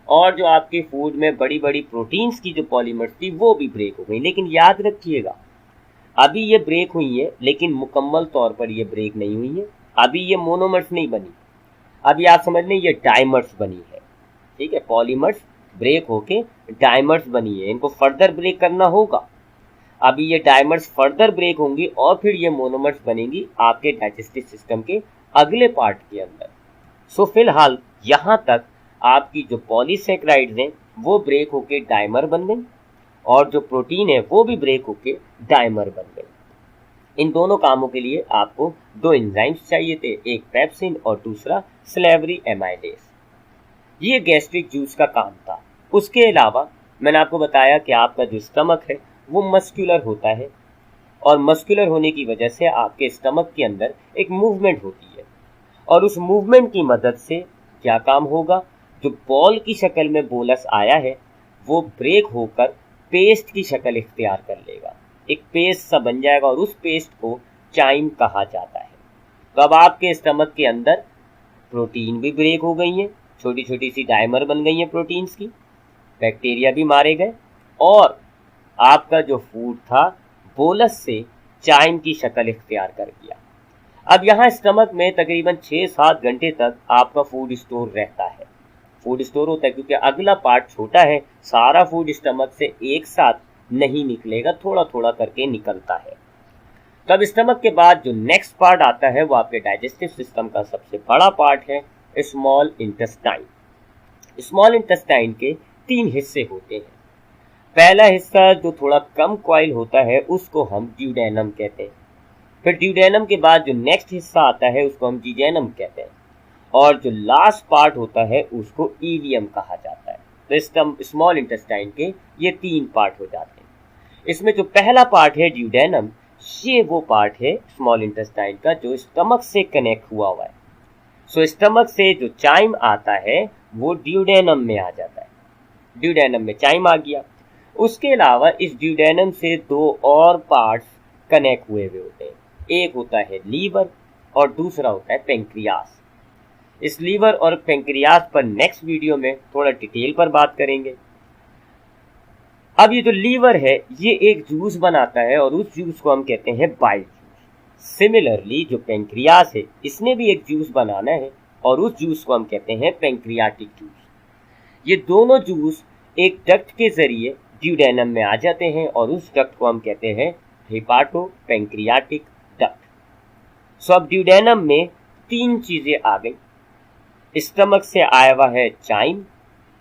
और जो आपके फूड में बड़ी बड़ी प्रोटीन्स की जो पॉलीमर्स थी वो भी ब्रेक हो गई। लेकिन याद रखिएगा, अभी ये ब्रेक हुई है लेकिन मुकम्मल तौर पर ये ब्रेक नहीं हुई है। अभी ये मोनोमर्स नहीं बनी, अभी आप समझ लें ये डाइमर्स बनी है। ठीक है, पॉलीमर्स ब्रेक होके डायमर्स बनी है, इनको फर्दर ब्रेक करना होगा। अभी ये डायमर्स फर्दर ब्रेक होंगी और फिर ये मोनोमर्स बनेंगी आपके डाइजेस्टिव सिस्टम के अगले पार्ट के अंदर। सो फिलहाल यहाँ तक आपकी जो पॉलीसेक्राइड्स हैं वो ब्रेक होके डायमर बन गई और जो प्रोटीन है वो भी ब्रेक होके डायमर बन गई। इन दोनों कामों के लिए आपको दो एंजाइम्स चाहिए थे, एक पेप्सिन और दूसरा स्लेवरी एमाइलेज। ये गैस्ट्रिक जूस का काम था। उसके अलावा मैंने आपको बताया कि आपका जो स्टमक है वो मस्कुलर होता है और मस्कुलर होने की वजह से आपके स्टमक के अंदर एक मूवमेंट होती है और उस मूवमेंट की मदद से क्या काम होगा, जो बॉल की शक्ल में बोलस आया है वो ब्रेक होकर पेस्ट की शक्ल इख्तियार कर लेगा, एक पेस्ट सा बन जाएगा और उस पेस्ट को चाइम कहा जाता है। तो अब आपके स्टमक के अंदर प्रोटीन भी ब्रेक हो गई है, छोटी छोटी सी डायमर बन गई है प्रोटीन्स की, बैक्टीरिया भी मारे गए और आपका जो फूड था बोलस से चाइम की शक्ल इख्तियार कर गया। अब यहाँ स्टमक में तकरीबन 6-7 घंटे तक आपका फूड स्टोर रहता है, फूड स्टोर होता है क्योंकि अगला पार्ट छोटा है, सारा फूड स्टमक से एक साथ नहीं निकलेगा, थोड़ा थोड़ा करके निकलता है। तब स्टमक के बाद जो नेक्स्ट पार्ट आता है वो आपके डाइजेस्टिव सिस्टम का सबसे बड़ा पार्ट है, स्मॉल इंटेस्टाइन। स्मॉल इंटेस्टाइन के 3 हिस्से होते हैं। पहला हिस्सा जो थोड़ा कम कॉइल होता है उसको हम ड्यूडेनम कहते हैं, फिर ड्यूडेनम के बाद जो नेक्स्ट हिस्सा आता है उसको हम जीजेनम कहते हैं और जो लास्ट पार्ट होता है उसको इलियम कहा जाता है। तो स्मॉल इंटेस्टाइन के ये 3 पार्ट हो जाते हैं। इसमें जो पहला पार्ट है ड्यूडेनम, ये वो पार्ट है स्मॉल इंटेस्टाइन का जो स्टमक से कनेक्ट हुआ है। सो स्टमक से जो चाइम आता है वो ड्यूडेनम में आ जाता है, ड्यूडेनम में चाइम आ गया। उसके अलावा इस ड्यूडेनम से 2 और पार्ट्स कनेक्ट हुए होते हैं, एक होता है लीवर और दूसरा होता है पेंक्रियास। इस लीवर और पेंक्रियास पर नेक्स्ट वीडियो में थोड़ा डिटेल पर बात करेंगे। अब ये जो लीवर है ये एक जूस बनाता है और उस जूस को हम कहते हैं बाइल जूस। सिमिलरली जो पेंक्रियास है इसने भी एक जूस बनाना है और उस जूस को हम कहते हैं पेंक्रियाटिक जूस। ये दोनों जूस एक डक्ट के जरिए ड्यूडेनम में आ जाते हैं और उस डक्ट को हम कहते हैं हेपाटो पेंक्रियाटिक डक्ट। सो अब ड्यूडेनम में 3 चीजें आ गई, स्टमक से आया हुआ है चाइम,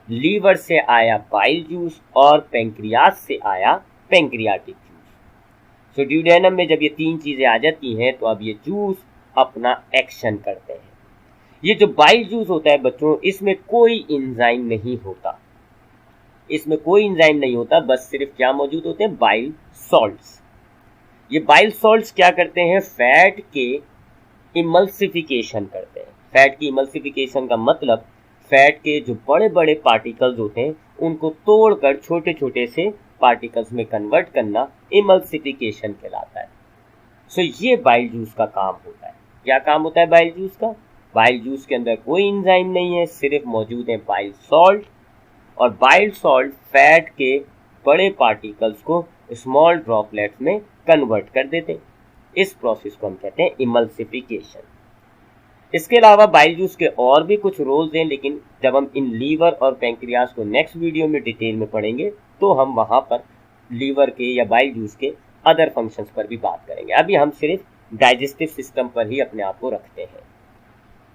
लीवर से आया बाइल जूस और पेंक्रियास से आया पेंक्रियाटिक जूस। सो ड्यूडेनम में जब ये 3 चीजें आ जाती हैं तो अब ये जूस अपना एक्शन करते हैं। ये जो बाइल जूस होता है बच्चों, इसमें कोई एंजाइम नहीं होता, इसमें कोई एंजाइम नहीं होता, बस सिर्फ क्या मौजूद होते हैं, बाइल सॉल्ट्स। ये बाइल सॉल्ट्स क्या करते हैं, फैट के इमल्सिफिकेशन करते हैं। फैट की इमल्सिफिकेशन का मतलब फैट के जो बड़े बड़े पार्टिकल्स होते हैं उनको तोड़कर छोटे छोटे से पार्टिकल्स में कन्वर्ट करना इमल्सिफिकेशन कहलाता है। सो ये बाइल जूस का काम होता है। क्या काम होता है बाइल जूस का? बाइल जूस के अंदर कोई एंजाइम नहीं है, सिर्फ मौजूद है बाइल सॉल्ट और बाइल सॉल्ट फैट के बड़े पार्टिकल्स को स्मॉल ड्रॉपलेट्स में कन्वर्ट कर देते हैं। इस प्रोसेस को हम कहते हैं इमल्सिफिकेशन। इसके अलावा बाइल जूस के और भी कुछ रोल्स हैं, लेकिन जब हम इन लीवर और पेंक्रियास को नेक्स्ट वीडियो में डिटेल में पढ़ेंगे तो हम वहां पर लीवर के या बाइल जूस के अदर फंक्शंस पर भी बात करेंगे। अभी हम सिर्फ डाइजेस्टिव सिस्टम पर ही अपने आप को रखते हैं।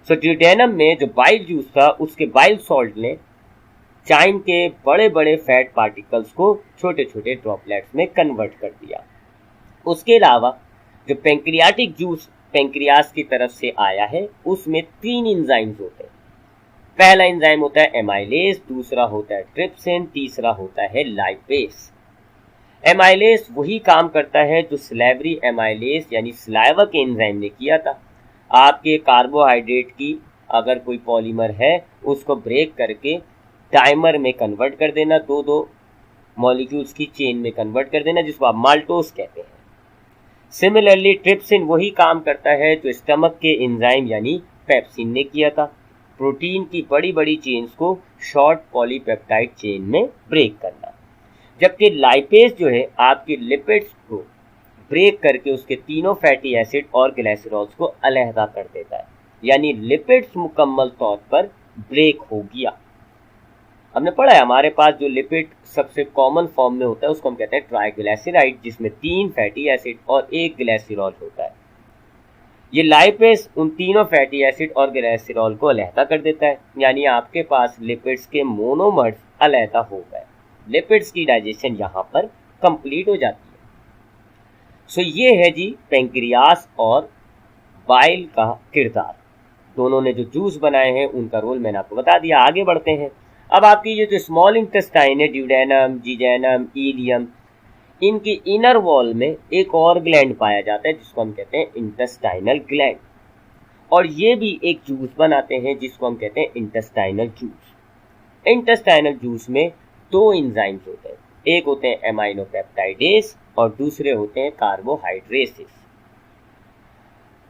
सो ड्यूडेनम में जो बाइल जूस था उसके बाइल सॉल्ट ने चाइम के बड़े बड़े फैट पार्टिकल्स को छोटे छोटे ड्रॉपलेट्स में कन्वर्ट कर दिया। उसके अलावा जो पेंक्रियाटिक जूस पेंक्रियास की तरफ से आया है उसमें 3 एंजाइम्स होते हैं। पहला एंजाइम होता है एमाइलेज, दूसरा होता है ट्रिप्सिन, तीसरा होता है लाइपेज। एमाइलेज वही काम करता है जो स्लेवरी एमाइलेज यानी सलाइवा के एंजाइम ने किया था। आपके कार्बोहाइड्रेट की अगर कोई पॉलीमर है उसको ब्रेक करके डाइमर में कन्वर्ट कर देना, 2-2 मॉलिक्यूल्स की चेन में कन्वर्ट कर देना, जिसको आप माल्टोज कहते हैं। सिमिलरली ट्रिप्सिन वही काम करता है जो स्टमक के एंजाइम यानी पेप्सिन ने किया था, प्रोटीन की बड़ी बड़ी चेन्स को शॉर्ट पॉलीपेप्टाइड चेन में ब्रेक करना। जबकि लाइपेज जो है आपके लिपिड्स को ब्रेक करके उसके तीनों फैटी एसिड और ग्लाइसरॉल्स को अलहदा कर देता है, यानी लिपिड्स मुकम्मल तौर पर ब्रेक हो गया। हमने पढ़ा है हमारे पास जो लिपिड सबसे कॉमन फॉर्म में होता है उसको हम कहते हैं ट्राइग्लिसराइड, जिसमें 3 फैटी एसिड और 1 ग्लिसरॉल होता है। ये लाइपेज उन तीनों फैटी एसिड और ग्लिसरॉल को अलहदा कर देता है, यानी आपके पास लिपिड्स के मोनोमर्स अलहदा हो गए। लिपिड्स की डाइजेशन यहाँ पर कंप्लीट हो जाती है। सो ये है जी पेंक्रियास और बाइल का किरदार। दोनों ने जो जूस बनाए हैं उनका रोल मैंने आपको बता दिया। आगे बढ़ते हैं। अब आपकी ये जो स्मॉल इंटेस्टाइन है, ड्यूडेनम, जीजेनम, इलियम, इनकी इनर वॉल में एक और ग्लैंड पाया जाता है जिसको हम कहते हैं इंटेस्टाइनल ग्लैंड, और ये भी एक जूस बनाते हैं जिसको हम कहते हैं इंटेस्टाइनल जूस। इंटेस्टाइनल जूस में 2 एंजाइम्स होते हैं, एक होते हैं एमाइनोपेप्टाइडेज और दूसरे होते हैं कार्बोहाइड्रेसेस।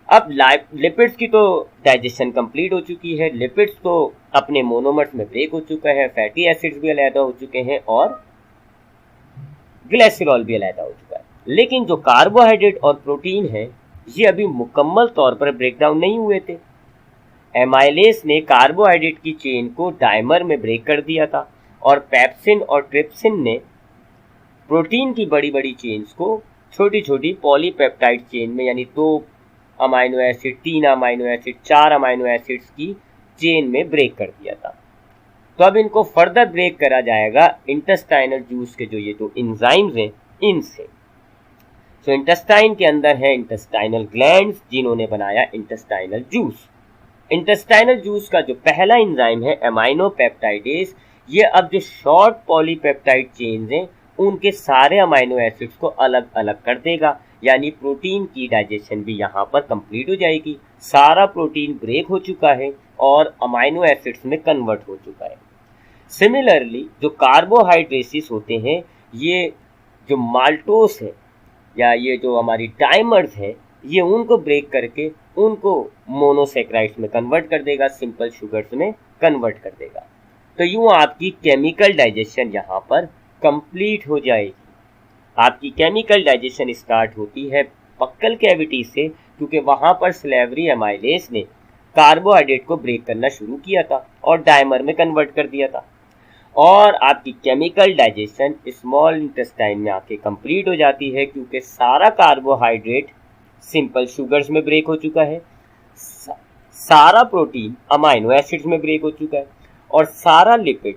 अब लिपिड्स की तो डाइजेशन कंप्लीट हो चुकी है, लिपिड्स तो अपने मोनोमर्स में ब्रेक हो चुका है, फैटी एसिड्स भी अलहदा हो चुके हैं और ग्लिसरॉल भी अलहदा हो चुका है। लेकिन जो कार्बोहाइड्रेट और प्रोटीन है ये अभी मुकम्मल तौर पर ब्रेक डाउन नहीं हुए थे। एमाइलेज ने कार्बोहाइड्रेट की चेन को डाइमर में ब्रेक कर दिया था और पेप्सिन और ट्रिप्सिन ने प्रोटीन की बड़ी बड़ी चेन्स को छोटी छोटी पॉलीपेप्टाइड चेन में, यानी 2 amino acid, 3 amino acid, 4 amino acids की चेन में ब्रेक कर दिया था। तो अब इनको फर्दर ब्रेक करा जाएगा इंटेस्टाइनल जूस के जो ये 2 एंजाइम्स हैं इनसे। तो इंटेस्टाइन के अंदर है इंटेस्टाइनल ग्लैंड्स जिन्होंने बनाया इंटेस्टाइनल जूस। इंटेस्टाइनल जूस का जो पहला एंजाइम है एमाइनोपेप्टाइडेज, ये अब जो शॉर्ट पॉलीपेप्टाइड चेन्स हैं उनके सारे अमाइनो एसिड्स को अलग अलग कर देगा, यानी प्रोटीन की डाइजेशन भी यहाँ पर कंप्लीट हो जाएगी। सारा प्रोटीन ब्रेक हो चुका है और अमाइनो एसिड्स में कन्वर्ट हो चुका है। सिमिलरली जो कार्बोहाइड्रेसेस होते हैं, ये जो माल्टोस है या ये जो हमारी डाइमर्स है, ये उनको ब्रेक करके उनको मोनोसेक्राइड्स में कन्वर्ट कर देगा, सिंपल शुगर्स में कन्वर्ट कर देगा। तो यूँ आपकी केमिकल डाइजेशन यहाँ पर कंप्लीट हो जाएगी। आपकी केमिकल डाइजेशन स्टार्ट होती है बक्कल कैविटी से, क्योंकि वहाँ पर स्लेवरी एमाइलेज ने कार्बोहाइड्रेट को ब्रेक करना शुरू किया था और डाइमर में कन्वर्ट कर दिया था, और आपकी केमिकल डाइजेशन स्मॉल इंटेस्टाइन में आके कंप्लीट हो जाती है, क्योंकि सारा कार्बोहाइड्रेट सिंपल शुगर्स में ब्रेक हो चुका है, सारा प्रोटीन अमाइनो एसिड्स में ब्रेक हो चुका है और सारा लिपिड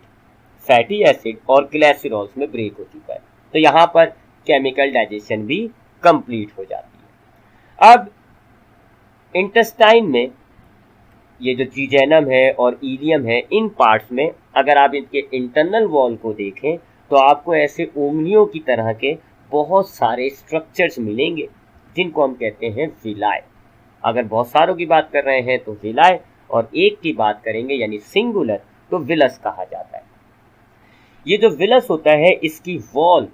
फैटी एसिड और ग्लिसरॉल्स में ब्रेक हो चुका है। तो यहाँ पर केमिकल डाइजेशन भी कंप्लीट हो जाती है। अब इंटेस्टाइन में ये जो जीजेनम है और इलियम है, इन पार्ट्स में अगर आप इनके इंटरनल वॉल को देखें तो आपको ऐसे उंगलियों की तरह के बहुत सारे स्ट्रक्चर्स मिलेंगे जिनको हम कहते हैं विलाय। अगर बहुत सारों की बात कर रहे हैं तो विलाय, और एक की बात करेंगे यानी सिंगुलर तो विलस कहा जाता है। ये जो विलस होता है इसकी वॉल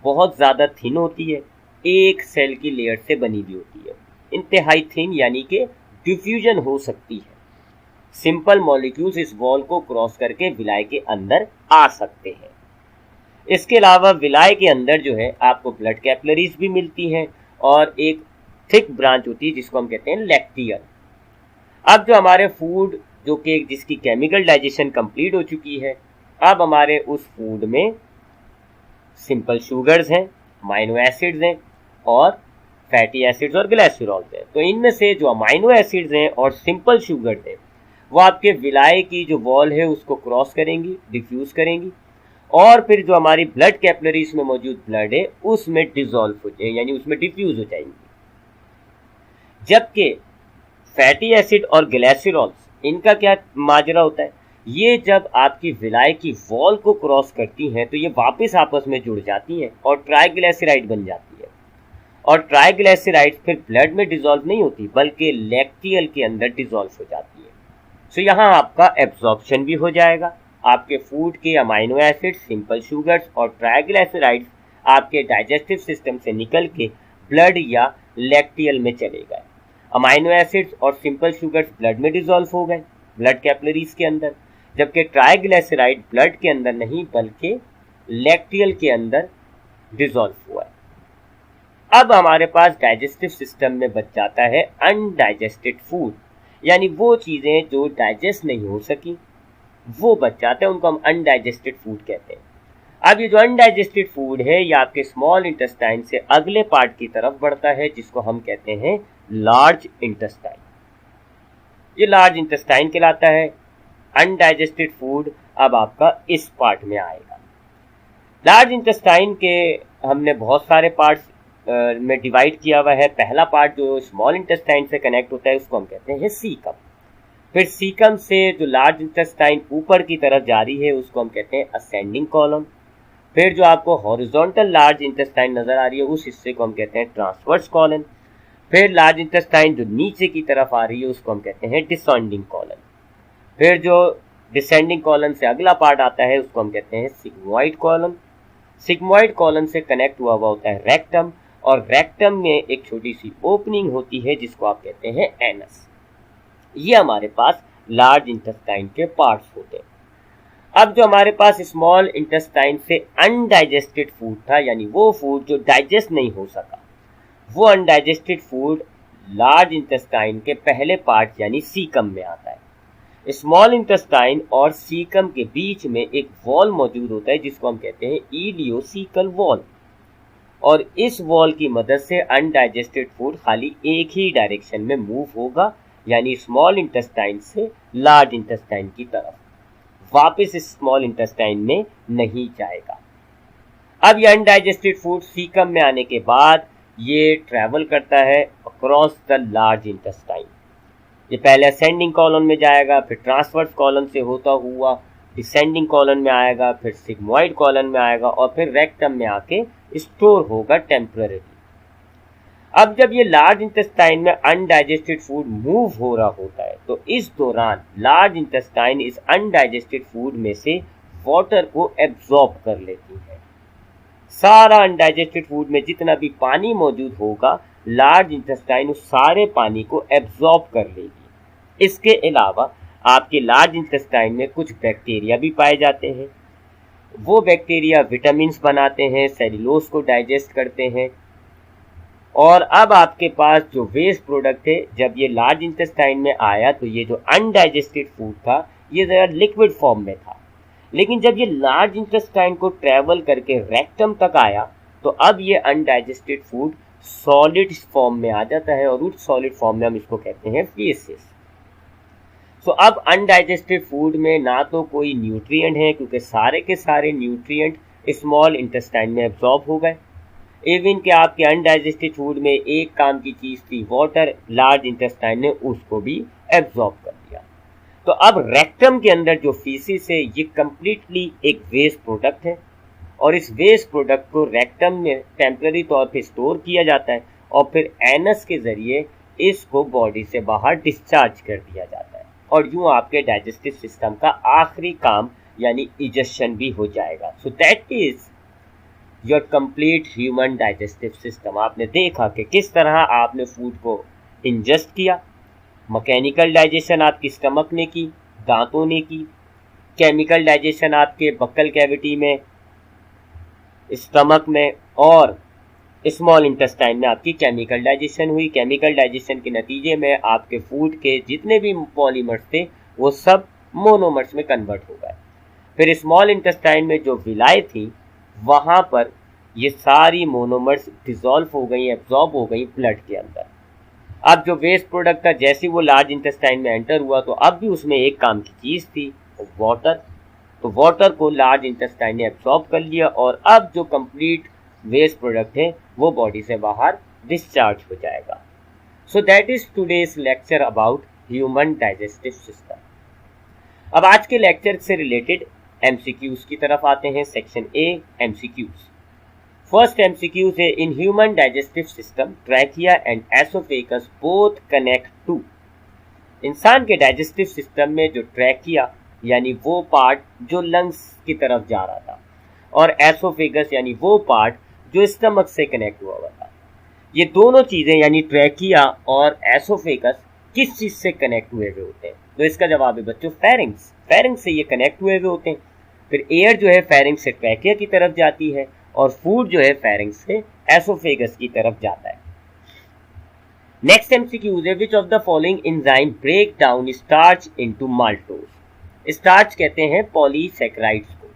बहुत ज़्यादा थिन होती है, एक सेल की लेयर से बनी हुई होती है, इंतहाई थिन, यानी कि डिफ्यूजन हो सकती है। सिंपल मॉलिक्यूल्स इस वॉल को क्रॉस करके विलाय के अंदर आ सकते हैं। इसके अलावा विलाय के अंदर जो है आपको ब्लड कैपिलरीज भी मिलती हैं और एक थिक ब्रांच होती है जिसको हम कहते हैं लैक्टियल। अब जो हमारे फूड जो कि जिसकी केमिकल डाइजेशन कंप्लीट हो चुकी है, अब हमारे उस फूड में सिंपल शुगर्स हैं, अमाइनो एसिड्स हैं और फैटी एसिड्स और ग्लिसरॉल्स हैं। तो इनमें से जो अमाइनो एसिड्स हैं और सिंपल शुगर्स हैं वो आपके विलाय की जो वॉल है उसको क्रॉस करेंगी, डिफ्यूज करेंगी, और फिर जो हमारी ब्लड कैपिलरीज में मौजूद ब्लड है उसमें डिसॉल्व हो जाए, यानी उसमें डिफ्यूज हो जाएंगी। जबकि फैटी एसिड और ग्लिसरॉल्स, इनका क्या माजरा होता है, ये जब आपकी विलाय की वॉल को क्रॉस करती हैं तो ये वापस आपस में जुड़ जाती हैं और ट्राइग्लिसराइड बन जाती है, और ट्राइग्लिसराइड फिर ब्लड में डिसॉल्व नहीं होती बल्कि लैक्टियल के अंदर डिसॉल्व हो जाती है। सो यहाँ आपका एब्जॉर्प्शन भी हो जाएगा, आपके फूड के अमाइनो एसिड, सिंपल शुगर्स और ट्राइग्लिसराइड्स आपके डाइजेस्टिव सिस्टम से निकल के ब्लड या लैक्टियल में चले गए। अमाइनो एसिड्स और सिंपल शुगर्स ब्लड में डिसॉल्व हो गए ब्लड कैपिलरीज के अंदर, जबकि ट्राइग्लिसराइड ब्लड के अंदर नहीं बल्कि लैक्टियल के अंदर डिसॉल्व हुआ है। अब हमारे पास डाइजेस्टिव सिस्टम में बच जाता है अनडाइजेस्टेड फूड, यानी वो चीज़ें जो डाइजेस्ट नहीं हो सकी, वो बच जाता है, उनको हम अनडाइजेस्टेड फूड कहते हैं। अब ये जो अनडाइजेस्टेड फूड है ये आपके स्मॉल इंटेस्टाइन से अगले पार्ट की तरफ बढ़ता है, जिसको हम कहते हैं लार्ज इंटेस्टाइन। ये लार्ज इंटेस्टाइन कहलाता है। अनडाइजेस्टेड फूड अब आपका इस पार्ट में आएगा। लार्ज इंटेस्टाइन के हमने बहुत सारे पार्ट्स में डिवाइड किया हुआ है। पहला पार्ट जो स्मॉल इंटेस्टाइन से कनेक्ट होता है उसको हम कहते हैं सीकम। फिर सीकम से जो लार्ज इंटेस्टाइन ऊपर की तरफ जा रही है उसको हम कहते हैं असेंडिंग कॉलम। फिर जो आपको हॉरिजॉन्टल लार्ज इंटेस्टाइन नजर आ रही है उस हिस्से को हम कहते हैं ट्रांसवर्स कॉलन। फिर लार्ज इंटेस्टाइन जो नीचे की तरफ आ रही है उसको हम कहते हैं डिसेंडिंग कॉलन। फिर जो डिसेंडिंग कॉलन से अगला पार्ट आता है उसको हम कहते हैं सिग्मोइड कॉलन। सिग्मोइड कॉलन से कनेक्ट हुआ होता है रेक्टम, और रेक्टम में एक छोटी सी ओपनिंग होती है जिसको आप कहते हैं एनस। ये हमारे पास लार्ज इंटेस्टाइन के पार्ट्स होते हैं। अब जो हमारे पास स्मॉल इंटेस्टाइन से अनडाइजेस्टेड फूड था, यानी वो फूड जो डाइजेस्ट नहीं हो सका, वो अनडाइजेस्टेड फूड लार्ज इंटेस्टाइन के पहले पार्ट यानी सीकम में आता है। स्मॉल इंटेस्टाइन और सीकम के बीच में एक वॉल मौजूद होता है जिसको हम कहते हैं इलियोसीकल वॉल, और इस वॉल की मदद से अनडाइजेस्टेड फूड खाली एक ही डायरेक्शन में मूव होगा, यानी स्मॉल इंटेस्टाइन से लार्ज इंटेस्टाइन की तरफ, वापस इस स्मॉल इंटेस्टाइन में नहीं जाएगा। अब ये अनडाइजेस्टेड फूड सीकम में आने के बाद ये ट्रैवल करता है अक्रॉस द लार्ज इंटेस्टाइन। ये पहले असेंडिंग कॉलन में जाएगा, फिर ट्रांसवर्स कॉलन से होता हुआ डिसेंडिंग कॉलन में आएगा, फिर सिग्मोइड कॉलन में आएगा, और फिर रेक्टम में आके स्टोर होगा टेम्पररी। अब जब ये लार्ज इंटेस्टाइन में अनडाइजेस्टेड फूड मूव हो रहा होता है तो इस दौरान लार्ज इंटेस्टाइन इस अनडाइजेस्टेड फूड में से वाटर को एब्जॉर्ब कर लेती है। सारा अनडाइजेस्टेड फूड में जितना भी पानी मौजूद होगा, लार्ज इंटेस्टाइन उस सारे पानी को एब्जॉर्ब कर लेगी। इसके अलावा आपके लार्ज इंटेस्टाइन में कुछ बैक्टीरिया भी पाए जाते हैं। वो बैक्टीरिया विटामिन बनाते हैं, सेल्यूलोज को डाइजेस्ट करते हैं। और अब आपके पास जो वेस्ट प्रोडक्ट है, जब ये लार्ज इंटेस्टाइन में आया तो ये जो अनडाइजेस्टेड फूड था ये ज़रा लिक्विड फॉर्म में था, लेकिन जब ये लार्ज इंटेस्टाइन को ट्रैवल करके रेक्टम तक आया तो अब ये अनडाइजेस्टेड फूड सॉलिड फॉर्म में आ जाता है, और उस सॉलिड फॉर्म में हम इसको कहते हैं फीसेस। सो अब अनडाइजेस्टेड फूड में ना तो कोई न्यूट्रिएंट है, क्योंकि सारे के सारे न्यूट्रिएंट स्मॉल इंटेस्टाइन में एब्जॉर्ब हो गए। इवन कि आपके अनडाइजेस्टेड फूड में एक काम की चीज़ थी वाटर, लार्ज इंटेस्टाइन ने उसको भी एब्जॉर्ब कर दिया। तो अब रेक्टम के अंदर जो फीसिस है ये कम्प्लीटली एक वेस्ट प्रोडक्ट है, और इस वेस्ट प्रोडक्ट को रेक्टम में टेम्पररी तौर पे स्टोर किया जाता है, और फिर एनस के ज़रिए इसको बॉडी से बाहर डिस्चार्ज कर दिया जाता है, और यूँ आपके डाइजेस्टिव सिस्टम का आखिरी काम यानी इजेक्शन भी हो जाएगा। So that is your complete human digestive system. आपने देखा कि किस तरह आपने फूड को इंजेस्ट किया। मैकेनिकल डाइजेशन आपकी स्टमक ने की, दांतों ने की। केमिकल डाइजेशन आपके बक्कल कैविटी में, स्टमक में, और स्मॉल इंटेस्टाइन में आपकी केमिकल डाइजेशन हुई। केमिकल डाइजेशन के नतीजे में आपके फूड के जितने भी पॉलीमर्स थे वो सब मोनोमर्स में कन्वर्ट हो गए। फिर स्मॉल इंटेस्टाइन में जो विलाय थी वहाँ पर ये सारी मोनोमर्स डिसॉल्व हो गई, एब्जॉर्ब हो गई ब्लड के अंदर। अब जो वेस्ट प्रोडक्ट था जैसे वो लार्ज इंटेस्टाइन में एंटर हुआ तो अब भी उसमें एक काम की चीज़ थी, वाटर। तो वाटर को लार्ज इंटेस्टाइन ने एब्जॉर्ब कर लिया, और अब जो कंप्लीट वेस्ट प्रोडक्ट है वो बॉडी से बाहर डिस्चार्ज हो जाएगा। So that is today's lecture about human digestive system. अब आज के लेक्चर से रिलेटेड एमसीक्यूज की तरफ आते हैं। Section A, MCQs. First MCQs है, in human digestive system trachea and oesophagus both connect to. इंसान के डाइजेस्टिव सिस्टम में जो ट्रैकिया यानी वो पार्ट जो लंग्स की तरफ जा रहा था, और एसोफेगस यानी वो पार्ट जो स्टमक से कनेक्ट हुआ था, ये दोनों चीज़ें यानी ट्रैकिया और एसोफेगस किस चीज़ से कनेक्ट हुए हुए होते हैं? तो इसका जवाब है बच्चों फेरिंग्स। फेरिंग्स से ये कनेक्ट हुए हुए होते हैं। फिर एयर जो है फेरिंग्स से ट्रैकिया की तरफ जाती है, और फूड जो है फेरिंग्स से एसोफेगस की तरफ जाता है। नेक्स्ट एमसीक्यू है, which of the following enzyme break down starch into maltose. Starch कहते हैं पॉलीसेकेराइड्स को।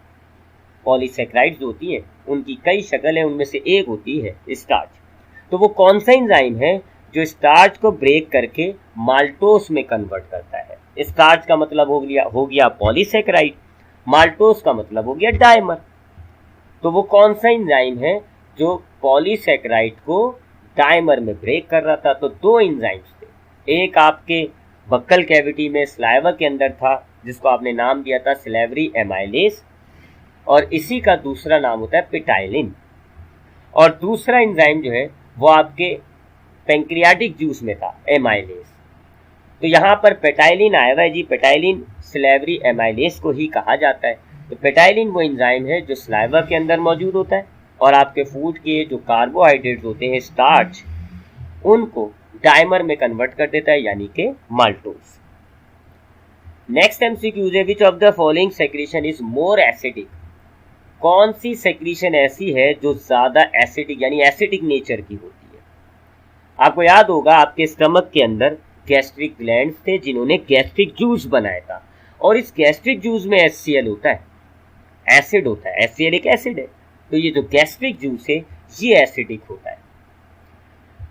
पॉलीसेकेराइड्स जो होती हैं उनकी कई शक्ल है, उनमें से एक होती है स्टार्च। तो वो कौन सा एंजाइम है जो स्टार्च को ब्रेक करके माल्टोस में कन्वर्ट करता है? स्टार्च का मतलब हो गया पॉलीसेकेराइड, माल्टोस का मतलब हो गया डायमर। तो वो कौन सा एंजाइम है जो पॉलीसेकेराइड को डायमर में ब्रेक कर रहा था? तो दो एंजाइम्स थे, एक आपके बक्कल कैविटी में स्लाइवा के अंदर था जिसको आपने नाम दिया था सिलेवरी एमाइलेस, और इसी का दूसरा नाम होता है पिटाइलिन। और दूसरा एंजाइम जो है वो आपके पैंक्रियाटिक जूस में था, एमाइलेस। तो यहाँ पर पेटाइलिन आया हुआ है जी, पेटाइलिन सिलेवरी एमाइलेस को ही कहा जाता है। तो पेटाइलिन वो एंजाइम है जो स्लाइवा के अंदर मौजूद होता है और आपके फूड के जो कार्बोहाइड्रेट्स होते हैं स्टार्च, उनको डायमर में कन्वर्ट कर देता है, यानी कि माल्टोस। नेक्स्ट एमसीक्यूज है, which of the following secretion is more acidic? कौन सी सेक्रीशन ऐसी है जो ज्यादा एसिडिक यानी एसिडिक नेचर की होती है? आपको याद होगा आपके स्टमक के अंदर गैस्ट्रिक ग्लैंड्स थे जिन्होंने गैस्ट्रिक जूस बनाया था, और इस गैस्ट्रिक जूस में HCl होता है, एसिड होता है। HCl एक एसिड है, तो ये जो गैस्ट्रिक जूस है ये एसिडिक होता है।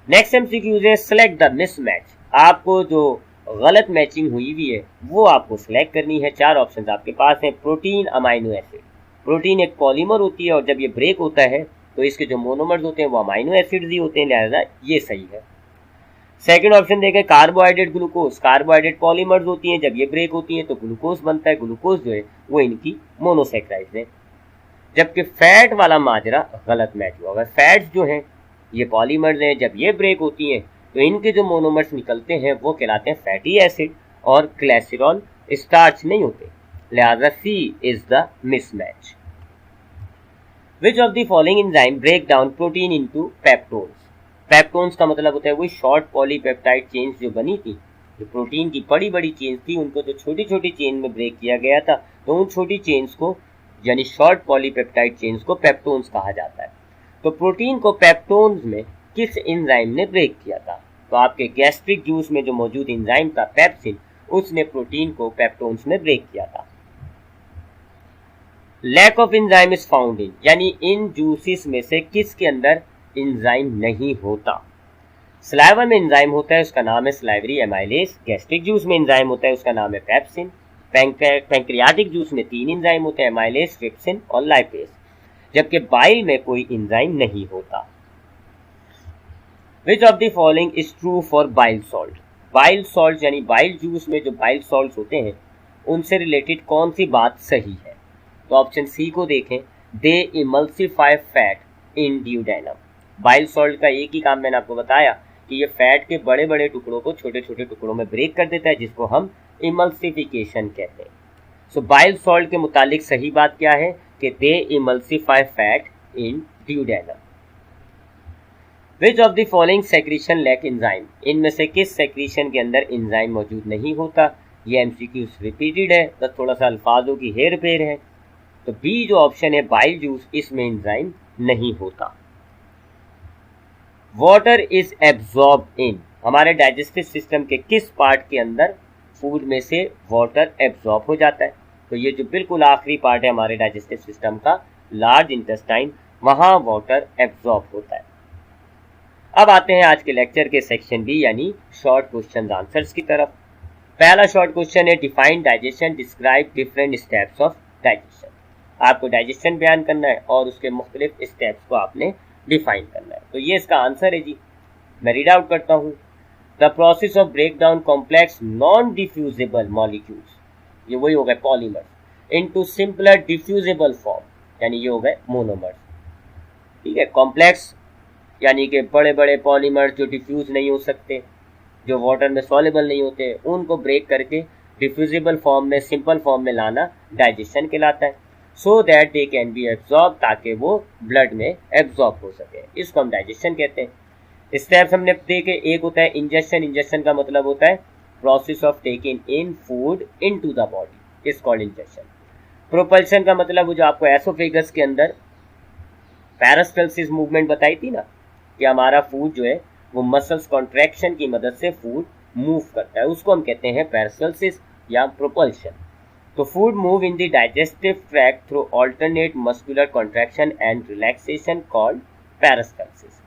नेक्स्ट एमसीक्यूज है, सेलेक्ट द मिसमैच। आपको जो गलत मैचिंग हुई हुई है वो आपको सिलेक्ट करनी है। 4 ऑप्शन आपके पास हैं। Protein, amino acid. प्रोटीन एक पॉलीमर होती है और जब ये ब्रेक होता है तो इसके जो मोनोमर्स होते हैं वो अमाइनो एसिड्स ही होते हैं, लिहाजा ये सही है। सेकंड ऑप्शन देखें, कार्बोहाइड्रेट, ग्लूकोज। कार्बोहाइड्रेट पॉलीमर्स होती हैं, जब ये ब्रेक होती हैं तो ग्लूकोज बनता है। ग्लूकोज जो है वो इनकी मोनोसेक्राइड्स है। जबकि फैट वाला माजरा गलत मैच हुआ है। फैट्स जो हैं ये पॉलीमर्स हैं, जब ये ब्रेक होती हैं तो इनके जो मोनोमर्स निकलते हैं वो कहलाते हैं फैटी एसिड, और ग्लिसरॉल स्टार्च नहीं होते, लिहाजा C is the mismatch. Which of the following enzyme break down protein into peptones? Peptones का मतलब होता है वही शॉर्ट पॉलीपेप्टाइड चेन्स जो बनी थी, जो प्रोटीन की बड़ी बड़ी चेन्स थी, उनको जो छोटी छोटी चेन में ब्रेक किया गया था, तो उन छोटी चेन्स को यानी शॉर्ट पॉलीपेप्टाइड चेन्स को पेप्टोन्स कहा जाता है। तो प्रोटीन को पेप्टोन्स में किस एंजाइम ने ब्रेक किया था? तो आपके गैस्ट्रिक जूस में जो मौजूद एंजाइम था पेप्सिन, उसने प्रोटीन को पेप्टोन्स में ब्रेक किया था। Lack of enzyme is found in, यानी इन जूसेस में से किसके अंदर एंजाइम नहीं होता? सलाइवा में एंजाइम होता है, उसका नाम है सिलेवरी एमाइलेस। गैस्ट्रिक जूस में एंजाइम होता है, उसका नाम है पेप्सिन। पैंक्रियाटिक जूस में 3 एंजाइम होते हैं, एमाइलेस, ट्रिप्सिन और लाइपेज। जबकि बाइल में कोई एंजाइम नहीं होता। विच of the following is true for bile salt? Bile salt यानी बाइल जूस में जो बाइल सॉल्ट होते हैं उनसे रिलेटेड कौन सी बात सही है? तो ऑप्शन सी को देखें, they emulsify fat in duodenum. Bile salt का एक ही काम मैंने आपको बताया कि ये फैट के बड़े बड़े टुकड़ों को छोटे छोटे टुकड़ों में ब्रेक कर देता है, जिसको हम इमल्सिफिकेशन कहते हैं। सो बाइल सॉल्ट के मुतालिक सही बात क्या है कि they emulsify fat in duodenum. Which of the following secretion lack enzyme? इनमें से किस सेक्रीशन के अंदर एंजाइम मौजूद नहीं होता? ये एमसीक्यूज रिपीटेड है, बस थोड़ा सा अल्फाजों की हेर फेर है। तो बी जो ऑप्शन है बाइल जूस, इसमें एंजाइम नहीं होता। वाटर इज एब्जॉर्ब इन, हमारे डाइजेस्टिव सिस्टम के किस पार्ट के अंदर फूड में से वाटर एब्जॉर्ब हो जाता है? तो ये जो बिल्कुल आखिरी पार्ट है हमारे डाइजेस्टिव सिस्टम का, लार्ज इंटेस्टाइन, वहां वाटर एब्जॉर्ब होता है। अब आते हैं आज के लेक्चर के सेक्शन बी यानी शॉर्ट क्वेश्चन आंसर्स की तरफ। पहला शॉर्ट क्वेश्चन है, define digestion, describe different steps of digestion. आपको डाइजेशन बयान करना है और उसके मुख्तलिफ स्टेप्स को आपने डिफाइन करना है। तो ये इसका आंसर है जी। मैं रीड आउट करता हूँ, the process of break down complex non diffusible molecules, ये वही हो गए polymers, into simpler diffusible form, यानी ये हो गए मोनोमर्स। ठीक है, कॉम्प्लेक्स यानी कि बड़े बड़े पॉलीमर्स जो डिफ्यूज नहीं हो सकते, जो वाटर में सॉल्युबल नहीं होते, उनको ब्रेक करके डिफ्यूजिबल फॉर्म में, सिंपल फॉर्म में लाना डाइजेशन कहलाता है। So that they can be absorb, ताकि वो ब्लड में एब्जॉर्ब हो सके, इसको हम डाइजेशन कहते हैं। स्टेप्स हमने देखे, एक होता है इंजेक्शन। इंजेक्शन का मतलब होता है process of taking in food into the body, is called injection. Propulsion का मतलब वो जो आपको एसोफेगस के अंदर पैरास्टल्सिस मूवमेंट बताई थी ना, कि हमारा फूड जो है वो मसल्स कॉन्ट्रैक्शन की मदद से फूड मूव करता है, उसको हम कहते हैं पैरास्टल्सिस या प्रोपल्शन। तो food move in the digestive tract through alternate muscular contraction and relaxation called peristalsis.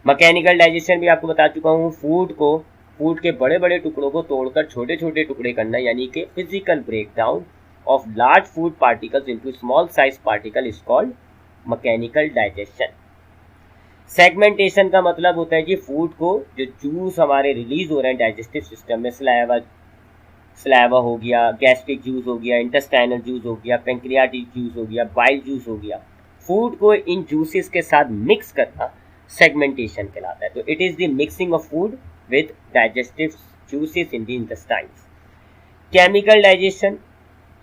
Mechanical digestion भी आपको बता चुका हूँ, फूड के बड़े बड़े टुकड़ों को तोड़कर छोटे छोटे टुकड़े करना, यानी कि physical breakdown of large food particles into small size particle is called mechanical digestion. Segmentation का मतलब होता है कि फूड को जो जूस हमारे रिलीज हो रहे हैं डाइजेस्टिव सिस्टम में, सलाइवा हो गया, गैस्ट्रिक जूस हो गया, इंटेस्टाइनल जूस हो गया, पेंक्रियाटिक जूस हो गया, बाइल जूस हो गया, फूड को इन जूसेस के साथ मिक्स करना सेगमेंटेशन कहलाता है। तो it is the mixing of food with digestive juices in the intestines. Chemical digestion,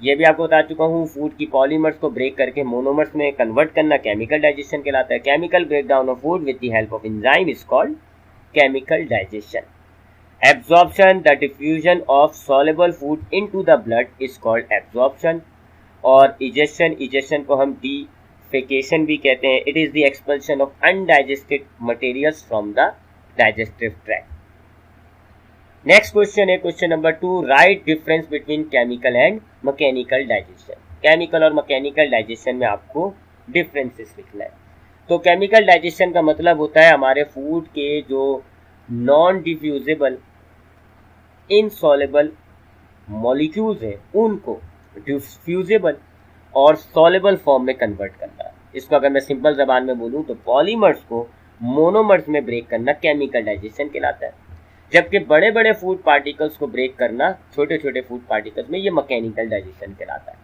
ये भी आपको बता चुका हूँ, फूड की पॉलीमर्स को ब्रेक करके मोनोमर्स में कन्वर्ट करना केमिकल डाइजेशन कहलाता है। Chemical breakdown of food with the help of enzyme is called chemical digestion. Absorption, the diffusion of soluble food into the blood is called absorption. और इजेशन को हम डिफेकेशन भी कहते हैं। It is the expulsion of undigested materials from the digestive tract. Next question है question number 2, write difference between chemical and mechanical digestion. Chemical और मैकेनिकल डाइजेशन में आपको डिफरेंसेस लिखना है। तो केमिकल डाइजेशन का मतलब होता है हमारे फूड के जो नॉन डिफ्यूजिबल इनसॉल्युबल मॉलिक्यूल्स हैं उनको डिफ्यूजिबल और सॉल्युबल फॉर्म में कन्वर्ट करना। इसको अगर मैं सिंपल जबान में बोलूँ तो पॉलीमर्स को मोनोमर्स में ब्रेक करना केमिकल डाइजेशन कहलाता है, जबकि बड़े बड़े फूड पार्टिकल्स को ब्रेक करना छोटे छोटे फूड पार्टिकल्स में, ये मैकेनिकल डाइजेशन कहलाता है।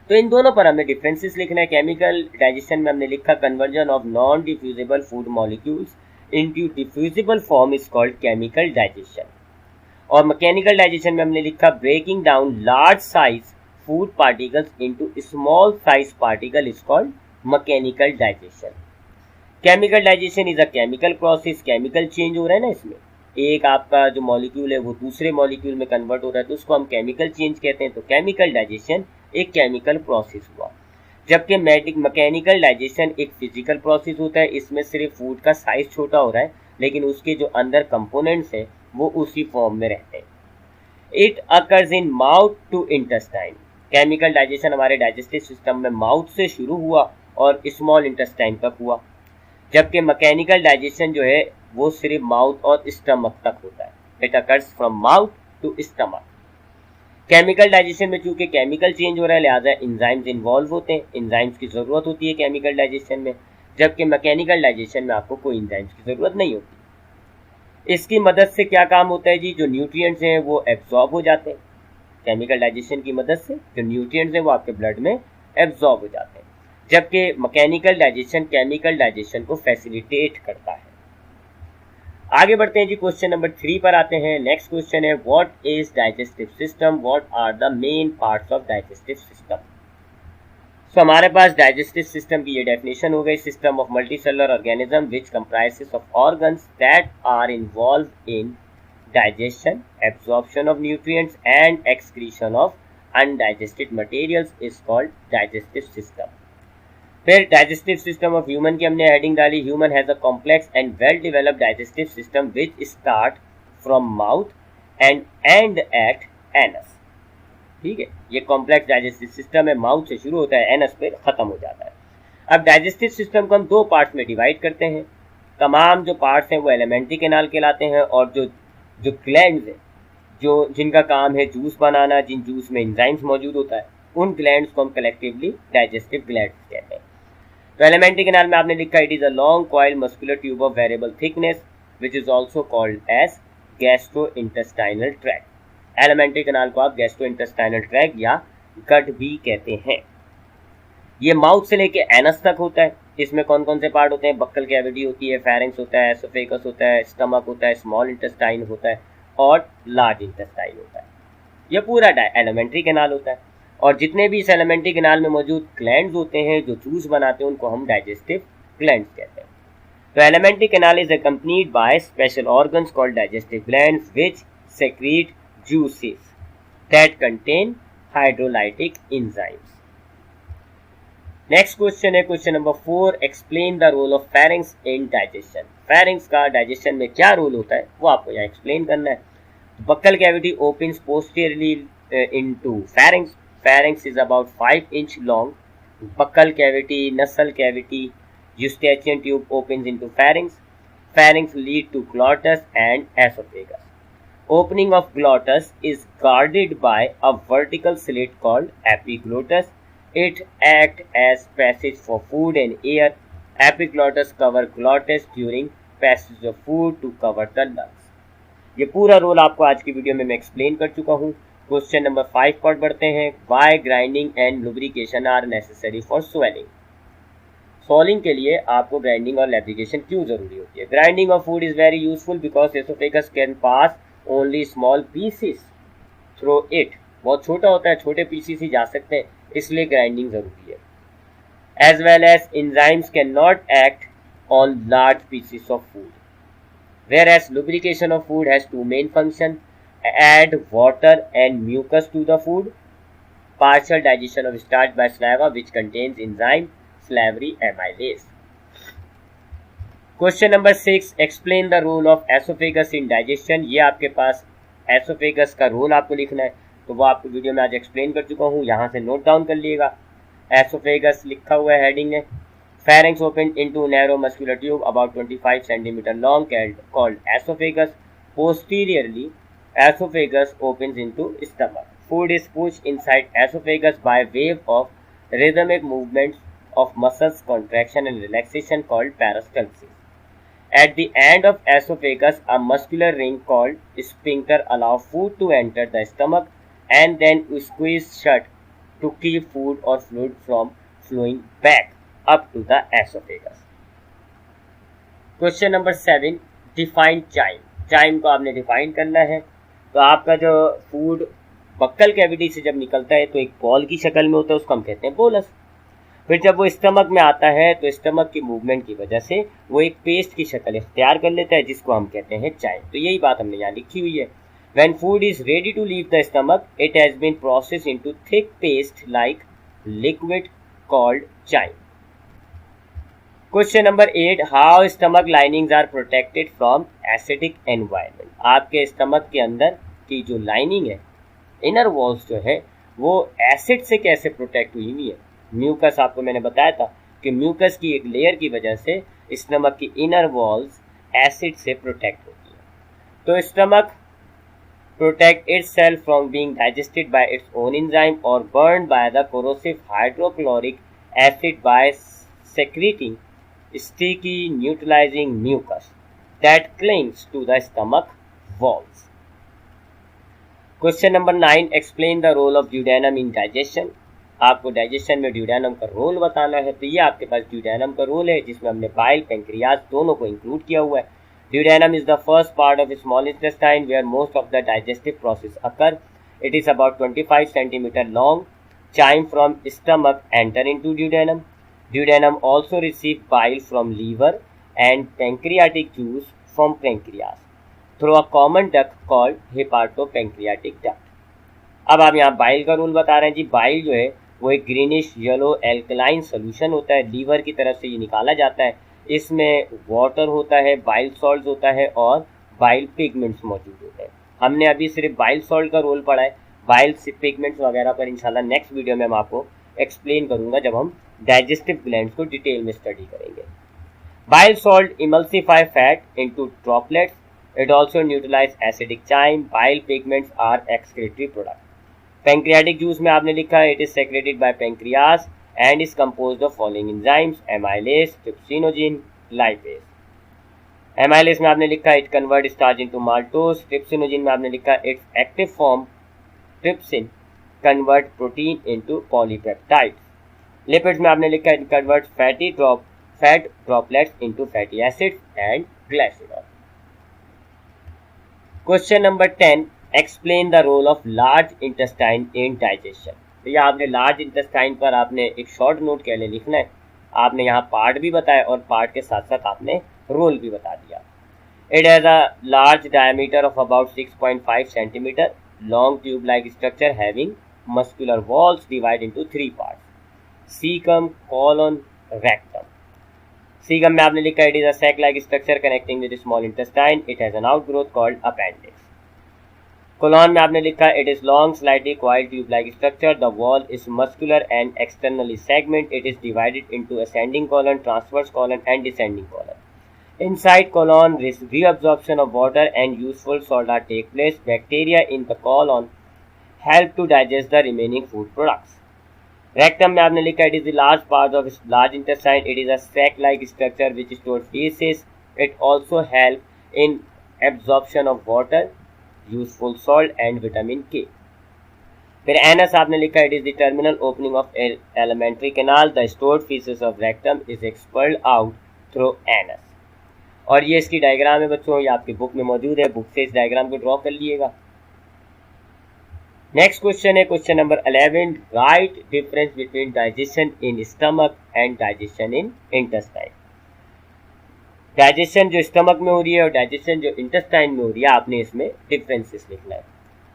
तो इन दोनों पर हमें डिफरेंसेस लिखना है। केमिकल डाइजेशन में हमने लिखा conversion of non diffusible food molecules into diffusible form is called chemical digestion. और मैकेनिकल डाइजेशन में हमने लिखा breaking down large size food particles into small size particle is called mechanical digestion. Chemical digestion is a chemical process, chemical change हो रहा है ना इसमें, एक आपका जो मॉलिक्यूल है वो दूसरे मॉलिक्यूल में कन्वर्ट हो रहा है, तो उसको हम केमिकल चेंज कहते हैं। तो केमिकल डाइजेशन एक केमिकल प्रोसेस हुआ, जबकि मैकेनिकल डाइजेशन एक फिजिकल प्रोसेस होता है। इसमें सिर्फ फूड का साइज छोटा हो रहा है, लेकिन उसके जो अंदर कंपोनेंट्स हैं वो उसी फॉर्म में रहते हैं। It occurs in mouth to intestine. Chemical digestion हमारे डाइजेस्टिव सिस्टम में माउथ से शुरू हुआ और स्मॉल इंटेस्टाइन तक हुआ, जबकि मैकेनिकल डाइजेशन जो है वो सिर्फ माउथ और स्टमक तक होता है। It occurs from mouth to stomach. Chemical digestion में चूंकि केमिकल चेंज हो रहा है, लिहाजा एंजाइम्स इन्वॉल्व होते हैं, एंजाइम्स की जरूरत होती है केमिकल डाइजेशन में, जबकि मैकेनिकल डाइजेशन में आपको कोई एंजाइम्स की जरूरत नहीं होती। इसकी मदद से क्या काम होता है जी, जो न्यूट्रिएंट्स हैं वो एब्जॉर्ब हो जाते हैं। केमिकल डाइजेशन की मदद से जो न्यूट्रिएंट्स हैं वो आपके ब्लड में एब्जॉर्ब हो जाते हैं, जबकि मैकेनिकल डाइजेशन केमिकल डाइजेशन को फैसिलिटेट करता है। आगे बढ़ते हैं जी, क्वेश्चन नंबर 3 पर आते हैं। नेक्स्ट क्वेश्चन है what is digestive system, what are the main parts of digestive system. So हमारे पास डाइजेस्टिव सिस्टम की ये डेफिनेशन हो गई, system of multicellular organism which comprises of organs that are involve in digestion, absorption of nutrients and excretion of undigested materials is called digestive system. फिर डाइजेस्टिव सिस्टम ऑफ ह्यूमन की हमने हेडिंग डाली, human has a complex and well developed digestive system which start from mouth and end at anus. ठीक है, ये कॉम्प्लेक्स डाइजेस्टिव सिस्टम है, माउथ से शुरू होता है, एनस पे खत्म हो जाता है। अब डाइजेस्टिव सिस्टम को हम 2 पार्ट्स में डिवाइड करते हैं। तमाम जो पार्ट्स हैं वो एलिमेंट्री कैनाल कहलाते हैं, और जो ग्लैंड्स हैं जो जिनका काम है जूस बनाना, जिन जूस में एंजाइम्स मौजूद होता है, उन ग्लैंड्स को हम कलेक्टिवली डाइजेस्टिव ग्लैंड्स कहते हैं। तो एलिमेंट्री कैनाल में आपने लिखा it is a long coil muscular tube of variable thickness which is also called as gastrointestinal tract. Alimentary canal को आप गैस्ट्रोइंटेस्टाइनल ट्रैक्ट या गट भी कहते हैं। ये माउथ से लेके एनस तक होता है। इसमें कौन कौन से पार्ट होते हैं, बक्कल कैविटी होती है, फेरिंक्स होता है, एसोफेगस होता है, स्टमक होता है, स्मॉल इंटेस्टाइन होता है और लार्ज इंटेस्टाइन होता है। यह पूरा एलिमेंट्री कैनाल होता है, और जितने भी इस एलिमेंट्री कैनाल में मौजूद ग्लैंड्स होते हैं जो जूस बनाते हैं उनको हम डाइजेस्टिव ग्लैंड्स कहते हैं। तो alimentary canal is accompanied by special organs called digestive glands which secrete juices that contain hydrolytic enzymes. Next question है question number 4, explain the role of pharynx in digestion. Pharynx का डाइजेशन में क्या रोल होता है वो आपको यहाँ एक्सप्लेन करना है। Buccal cavity opens posteriorly into pharynx. Pharynx is about 5 inch long. Buccal cavity, nasal cavity, eustachian tube opens into pharynx. Pharynx lead to glottis and esophagus. Opening of glottis is guarded by a vertical slit called epiglottis. It acts as passage for food and air. Epiglottis cover glottis during passage of food to cover the lungs. ये पूरा रोल आपको आज की वीडियो में मैं एक्सप्लेन कर चुका हूँ। क्वेश्चन नंबर 5 पर बढ़ते हैं। Why grinding and lubrication are necessary for swallowing. Swallowing के लिए आपको ग्राइंडिंग और लुब्रिकेशन क्यों जरूरी होती है? Grinding of food is very useful because oesophagus can pass only small pieces through it. बहुत छोटा होता है, छोटे पीसेस ही जा सकते हैं, इसलिए ग्राइंडिंग जरूरी है। As well as enzymes can not act on large pieces of food. Whereas lubrication of food has two main functions: add water and mucus to the food, partial digestion of starch by saliva which contains enzyme salivary amylase. Question number 6, explain the role of esophagus in digestion. ये आपके पास esophagus का रोल आपको लिखना है, तो वो आपको वीडियो में आज एक्सप्लेन कर चुका हूँ, यहाँ से नोट डाउन कर लिएगा। esophagus लिखा हुआ है हेडिंग है। Pharynx opened into narrow muscular tube about 25 cm long called esophagus. Posteriorly, esophagus opens into stomach. Food is pushed inside esophagus by way of rhythmic movements of muscles contraction and relaxation called peristalsis. At the end of esophagus, a muscular ring called sphincter allows food to enter the stomach and then squeeze shut to keep food or fluid from flowing back up to the esophagus. Question number 7, define chyme. Chyme को आपने डिफाइन करना है। तो आपका जो फूड बक्कल कैविटी से जब निकलता है तो एक बॉल की शक्ल में होता है, उसको हम कहते हैं बोलस। फिर जब वो स्टमक में आता है तो स्टमक की मूवमेंट की वजह से वो एक पेस्ट की शक्ल इख्तियार कर लेता है, जिसको हम कहते हैं चाइम। तो यही बात हमने यहाँ लिखी हुई है। When food is ready to leave the stomach, it has been processed into thick paste like liquid called chyme. Question number 8, how stomach linings are protected from acidic environment. आपके स्टमक के अंदर की जो लाइनिंग है, इनर वॉल्स जो है, वो एसिड से कैसे प्रोटेक्ट हुई हुई है? म्यूकस, आपको मैंने बताया था कि म्यूकस की एक लेयर की वजह से स्टमक की इनर वॉल्स एसिड से प्रोटेक्ट होती है। तो stomach protect itself from being digested by its own enzyme or burned by the corrosive hydrochloric acid by secreting sticky neutralizing mucus that clings to the stomach walls. Question number 9, explain the role of duodenum in digestion. आपको डाइजेशन में ड्यूडेनम का रोल बताना है। तो ये आपके पास ड्यूडेनम का रोल है, जिसमें हमने बाइल, पेंक्रियाज दोनों को इंक्लूड किया हुआ है। Duodenum is the first part of the small intestine where most of the digestive process occur. It is about 25 cm long. Chyme from stomach enter into duodenum. Duodenum also receive bile from liver and pancreatic juice from pancreas through a common duct called hepatopancreatic duct. अब आप यहाँ बाइल का रोल बता रहे हैं जी। बाइल जो है वो एक ग्रीनिश येलो एल्कलाइन सोल्यूशन होता है, लीवर की तरफ से ये निकाला जाता है। इसमें वाटर होता है, बाइल सॉल्ट होता है और बाइल पिगमेंट्स मौजूद होते हैं। हमने अभी सिर्फ बाइल सॉल्ट का रोल पढ़ा है। बाइल पिगमेंट्स वगैरह पर इंशाल्लाह नेक्स्ट वीडियो में मैं आपको एक्सप्लेन करूंगा, जब हम डाइजेस्टिव ग्लैंड्स को डिटेल में स्टडी करेंगे। Bile salt emulsify fat into droplets. It also neutralize acidic chyme. Bile pigments are excretory product. Pancreatic juice में आपने लिखा है it is secreted by pancreas and is composed of following enzymes: amylase, trypsinogen, lipase. amylase में आपने लिखा it convert starch into maltose. trypsinogen में आपने लिखा its active form trypsin convert protein into polypeptides. lipids में आपने लिखा it convert fat droplets into fatty acids and glycerol. Question number 10, explain the role of large intestine in digestion. तो यह आपने लार्ज इंटेस्टाइन पर आपने एक शॉर्ट नोट के लिए लिखना है। आपने यहाँ पार्ट भी बताया और पार्ट के साथ साथ आपने रोल भी बता दिया। It has a large diameter of about 6.5 cm, long tube like structure having muscular walls divide into 3 parts: caecum, colon, rectum. Caecum में आपने लिखा it is a sac like structure connecting with small intestine. It has an outgrowth called appendix. Colon में आपने लिखा it is long slightly coiled tube like structure, the wall is muscular and externally segment, it is divided into ascending colon, transverse colon and descending colon. Inside colon, reabsorption of water and useful salt are take place. Bacteria in the colon help to digest the remaining food products. Rectum में आपने लिखा it is the large part of large intestine. It is a sac-like structure which stores feces. It also help in absorption of water, useful salt and vitamin K. फिर anus आपने लिखा it is the terminal opening of alimentary canal. The stored feces of rectum is expelled out through anus. और ये इसकी डायग्राम है बच्चों, ये आपकी बुक में मौजूद है, बुक से इस डायग्राम को ड्रॉ कर लिएगा. नेक्स्ट क्वेश्चन है question number 11. Right difference between digestion in stomach and digestion in intestine. Digestion जो स्टमक में हो रही है और डाइजेशन जो इंटेस्टाइन में हो रही है, आपने इसमें डिफरेंसेस लिखना है.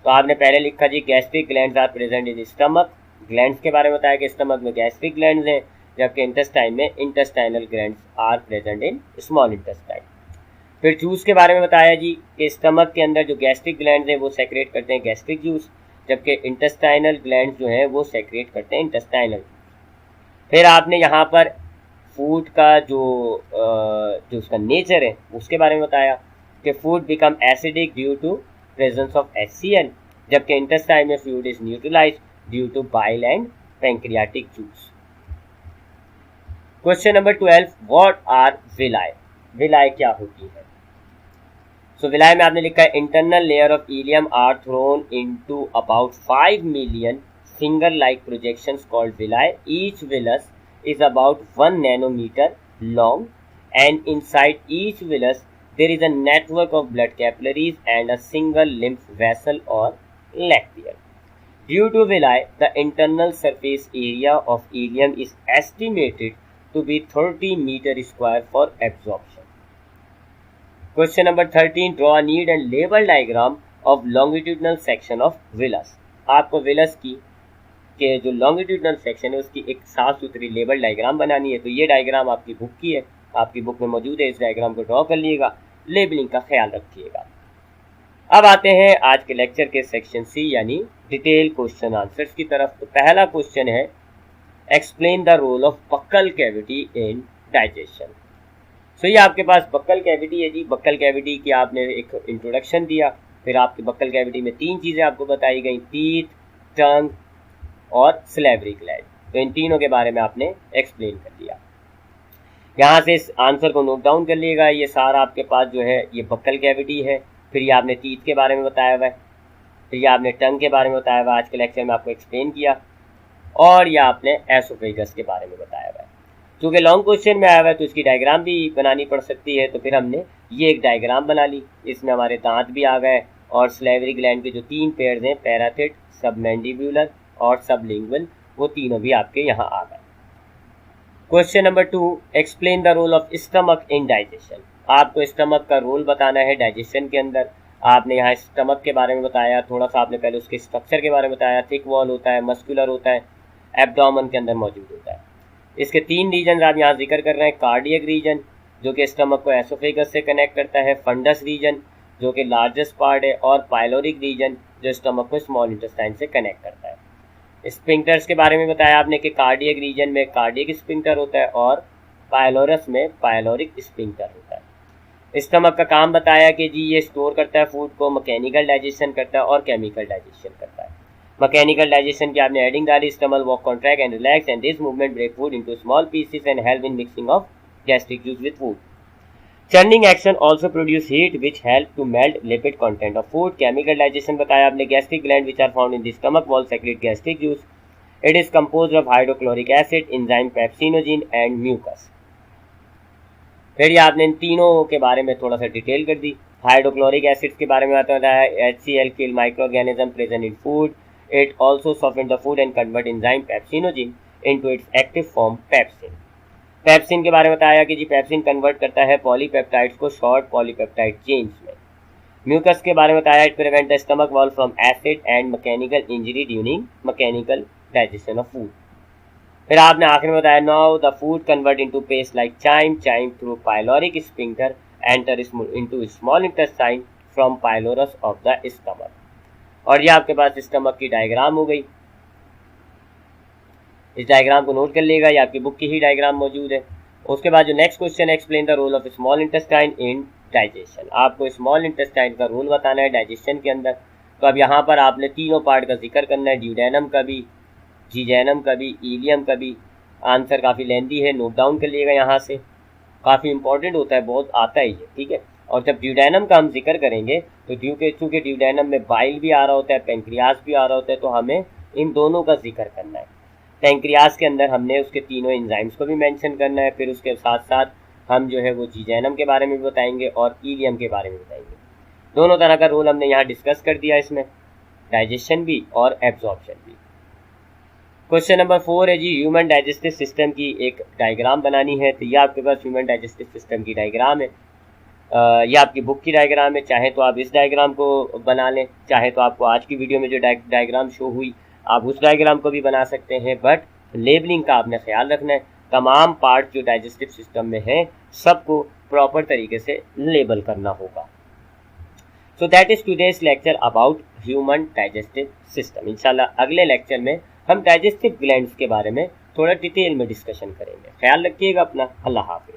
तो आपने पहले लिखा जी gastric glands are present in stomach. Glands के बारे में बताया कि स्टमक में गैस्ट्रिक ग्लैंड्स हैं, जबकि इंटेस्टाइन में intestinal glands are present in small intestine. फिर जूस के बारे में बताया जी कि स्टमक के अंदर जो गैस्ट्रिक ग्लैंड्स हैं वो सेक्रेट करते हैं गैस्ट्रिक जूस, जबकि इंटेस्टाइनल ग्लैंड्स जो हैं वो सेक्रेट करते हैं इंटेस्टाइनल. फिर आपने यहाँ पर फूड का जो उसका नेचर है उसके बारे में बताया कि food become acidic due to presence of HCl, जबकि इंटेस्टाइन में food is neutralized due to bile and pancreatic juice. Question number 12. What are villi. Villi क्या होती है. सो विलाई में आपने लिखा है internal layer of ileum are thrown into about 5 million finger like projections called villi. Each villus is about 1 nanometer long, and inside each villus there is a network of blood capillaries and a single lymph vessel or lacteal. Due to villi, the internal surface area of ileum is estimated to be 30 meter square for absorption. Question number 13. Draw a need and label diagram of longitudinal section of villus. आपको villus की के जो लॉन्गिट्यूडनल सेक्शन है उसकी एक साफ सुथरी लेबल डायग्राम बनानी है. तो ये डायग्राम आपकी बुक की है, आपकी बुक में मौजूद है, इस डायग्राम को ड्रॉ कर लीजिएगा, लेबलिंग का ख्याल रखिएगा. अब आते हैं आज के लेक्चर के सेक्शन सी यानी डिटेल क्वेश्चन आंसर्स की तरफ. तो पहला क्वेश्चन है explain the role of buccal cavity in digestion. So ये आपके पास बक्कल कैविटी है जी. बक्कल कैविटी की आपने एक इंट्रोडक्शन दिया, फिर आपकी बक्कल कैविटी में 3 चीज़ें आपको बताई गई, टीथ, टंग और सिलेवरी ग्लैंड. तो इन तीनों के बारे में आपने एक्सप्लेन कर दिया. यहाँ से इस आंसर को नोट डाउन कर लिएगा. ये सारा आपके पास जो है ये बक्कल कैविटी है. फिर ये आपने टीथ के बारे में बताया हुआ है, फिर ये आपने टंग के बारे में बताया हुआ है, आज के लेक्चर में आपको एक्सप्लेन किया, और ये आपने एसोफेगस के बारे में बताया हुआ है. चूँकि लॉन्ग क्वेश्चन में आया हुआ है तो इसकी डायग्राम भी बनानी पड़ सकती है. तो फिर हमने ये एक डायग्राम बना ली, इसमें हमारे दांत भी आ गए और सिलेवरी ग्लैंड के जो 3 पेयर्स हैं, पैराथिट, सबमैंडिबुलर और सबलिंगुअल, वो तीनों भी आपके यहाँ आ गए. Question number 2. Explain the role of stomach in digestion. आपको स्टमक का रोल बताना है डाइजेशन के अंदर. आपने यहाँ स्टमक के बारे में बताया, थोड़ा सा आपने पहले उसके स्ट्रक्चर के बारे में बताया. थिक वॉल होता है, मस्कुलर होता है, एब्डोमेन के अंदर मौजूद होता है. इसके 3 रीजन आप यहाँ जिक्र कर रहे हैं. कार्डियक रीजन जो कि स्टमक को एसोफेगस से कनेक्ट करता है, फंडस रीजन जो कि लार्जेस्ट पार्ट है, और पाइलोरिक रीजन जो स्टमक को स्मॉल इंटेस्टाइन से कनेक्ट करता है. स्पिंक्टर्स के बारे में बताया आपने कि कार्डियक रीजन में कार्डियक स्पिंक्टर होता है और पाइलोरस में पाइलोरिक स्पिंक्टर होता है. स्टमक का काम बताया कि जी ये स्टोर करता है फूड को, मैकेनिकल डाइजेशन करता है और केमिकल डाइजेशन करता है. मैकेनिकल डाइजेशन की आपने हेडिंग डाली, stomach walk contract and relax and this movement break food into small pieces and help in mixing of gastric juice with food. Churning action also produce heat which help to melt lipid content of food. Chemical digestion बताया आपने, gastric gland which are found in the stomach wall secrete gastric juice. It is composed of hydrochloric acid, enzyme pepsinogen and mucus. फिर ये आपने इन तीनों के बारे में थोड़ा सा डिटेल कर दी. हाइड्रोक्लोरिक एसिड्स के बारे में बताया, HCl kill microorganism present in food. It also soften the food and convert enzyme pepsinogen into its active form pepsin. Pepsin के बारे में बताया कि जी पेप्सिन कन्वर्ट करता है पॉलीपेप्टाइड्स को शॉर्ट पॉलीपेप्टाइड चेन्स में. म्यूकस के बारे में बताया, it prevent the stomach wall from acid and mechanical injury during mechanical digestion of food. फिर आपने आखिर में बताया, now the food convert into paste like chyme through pyloric sphincter enter into small intestine from pylorus of the stomach. और ये आपके पास स्टमक की डायग्राम हो गई। इस डायग्राम को नोट कर लेगा, ये आपकी बुक की ही डायग्राम मौजूद है। उसके बाद जो next question, explain the role of small intestine in digestion. आपको स्मॉल इंटेस्टाइन का रोल बताना है डाइजेशन के अंदर। तो अब यहाँ पर आपने तीनों पार्ट का जिक्र करना है, ड्यूडेनम का भी, जीजेनम का भी, इलियम का भी। आंसर काफ़ी लेंदी है, नोट डाउन कर लिएगा यहाँ से, काफ़ी इंपॉर्टेंट होता है, बहुत आता है ये, ठीक है। और जब ड्यूडेनम का हम जिक्र करेंगे तो चूँकि ड्यूडेनम में बाइल भी आ रहा होता है, पेंक्रियाज भी आ रहा होता है, तो हमें इन दोनों का जिक्र करना है। पेंक्रियाज के अंदर हमने उसके तीनों एंजाइम्स को भी मेंशन करना है, फिर उसके साथ साथ हम जो है वो जीजेनम के बारे में भी बताएंगे और इलियम के बारे में बताएंगे। दोनों तरह का रोल हमने यहाँ डिस्कस कर दिया इसमें, डाइजेशन भी और एब्जॉर्प्शन भी। क्वेश्चन नंबर 4 है जी, ह्यूमन डाइजेस्टिव सिस्टम की एक डायग्राम बनानी है। तो ये आपके पास ह्यूमन डाइजेस्टिव सिस्टम की डायग्राम है। ये आपकी बुक की डायग्राम है। चाहे तो आप इस डायग्राम को बना लें, चाहे तो आपको आज की वीडियो में जो डायग्राम शो हुई आप उस डायग्राम को भी बना सकते हैं, बट लेबलिंग का आपने ख्याल रखना है। तमाम पार्ट जो डाइजेस्टिव सिस्टम में हैं सबको प्रॉपर तरीके से लेबल करना होगा। So that is today's lecture about human digestive system. इंशाल्लाह अगले लेक्चर में हम डाइजेस्टिव ग्लैंड्स के बारे में थोड़ा डिटेल में डिस्कशन करेंगे। ख्याल रखिएगा अपना। अल्लाह हाफिज़।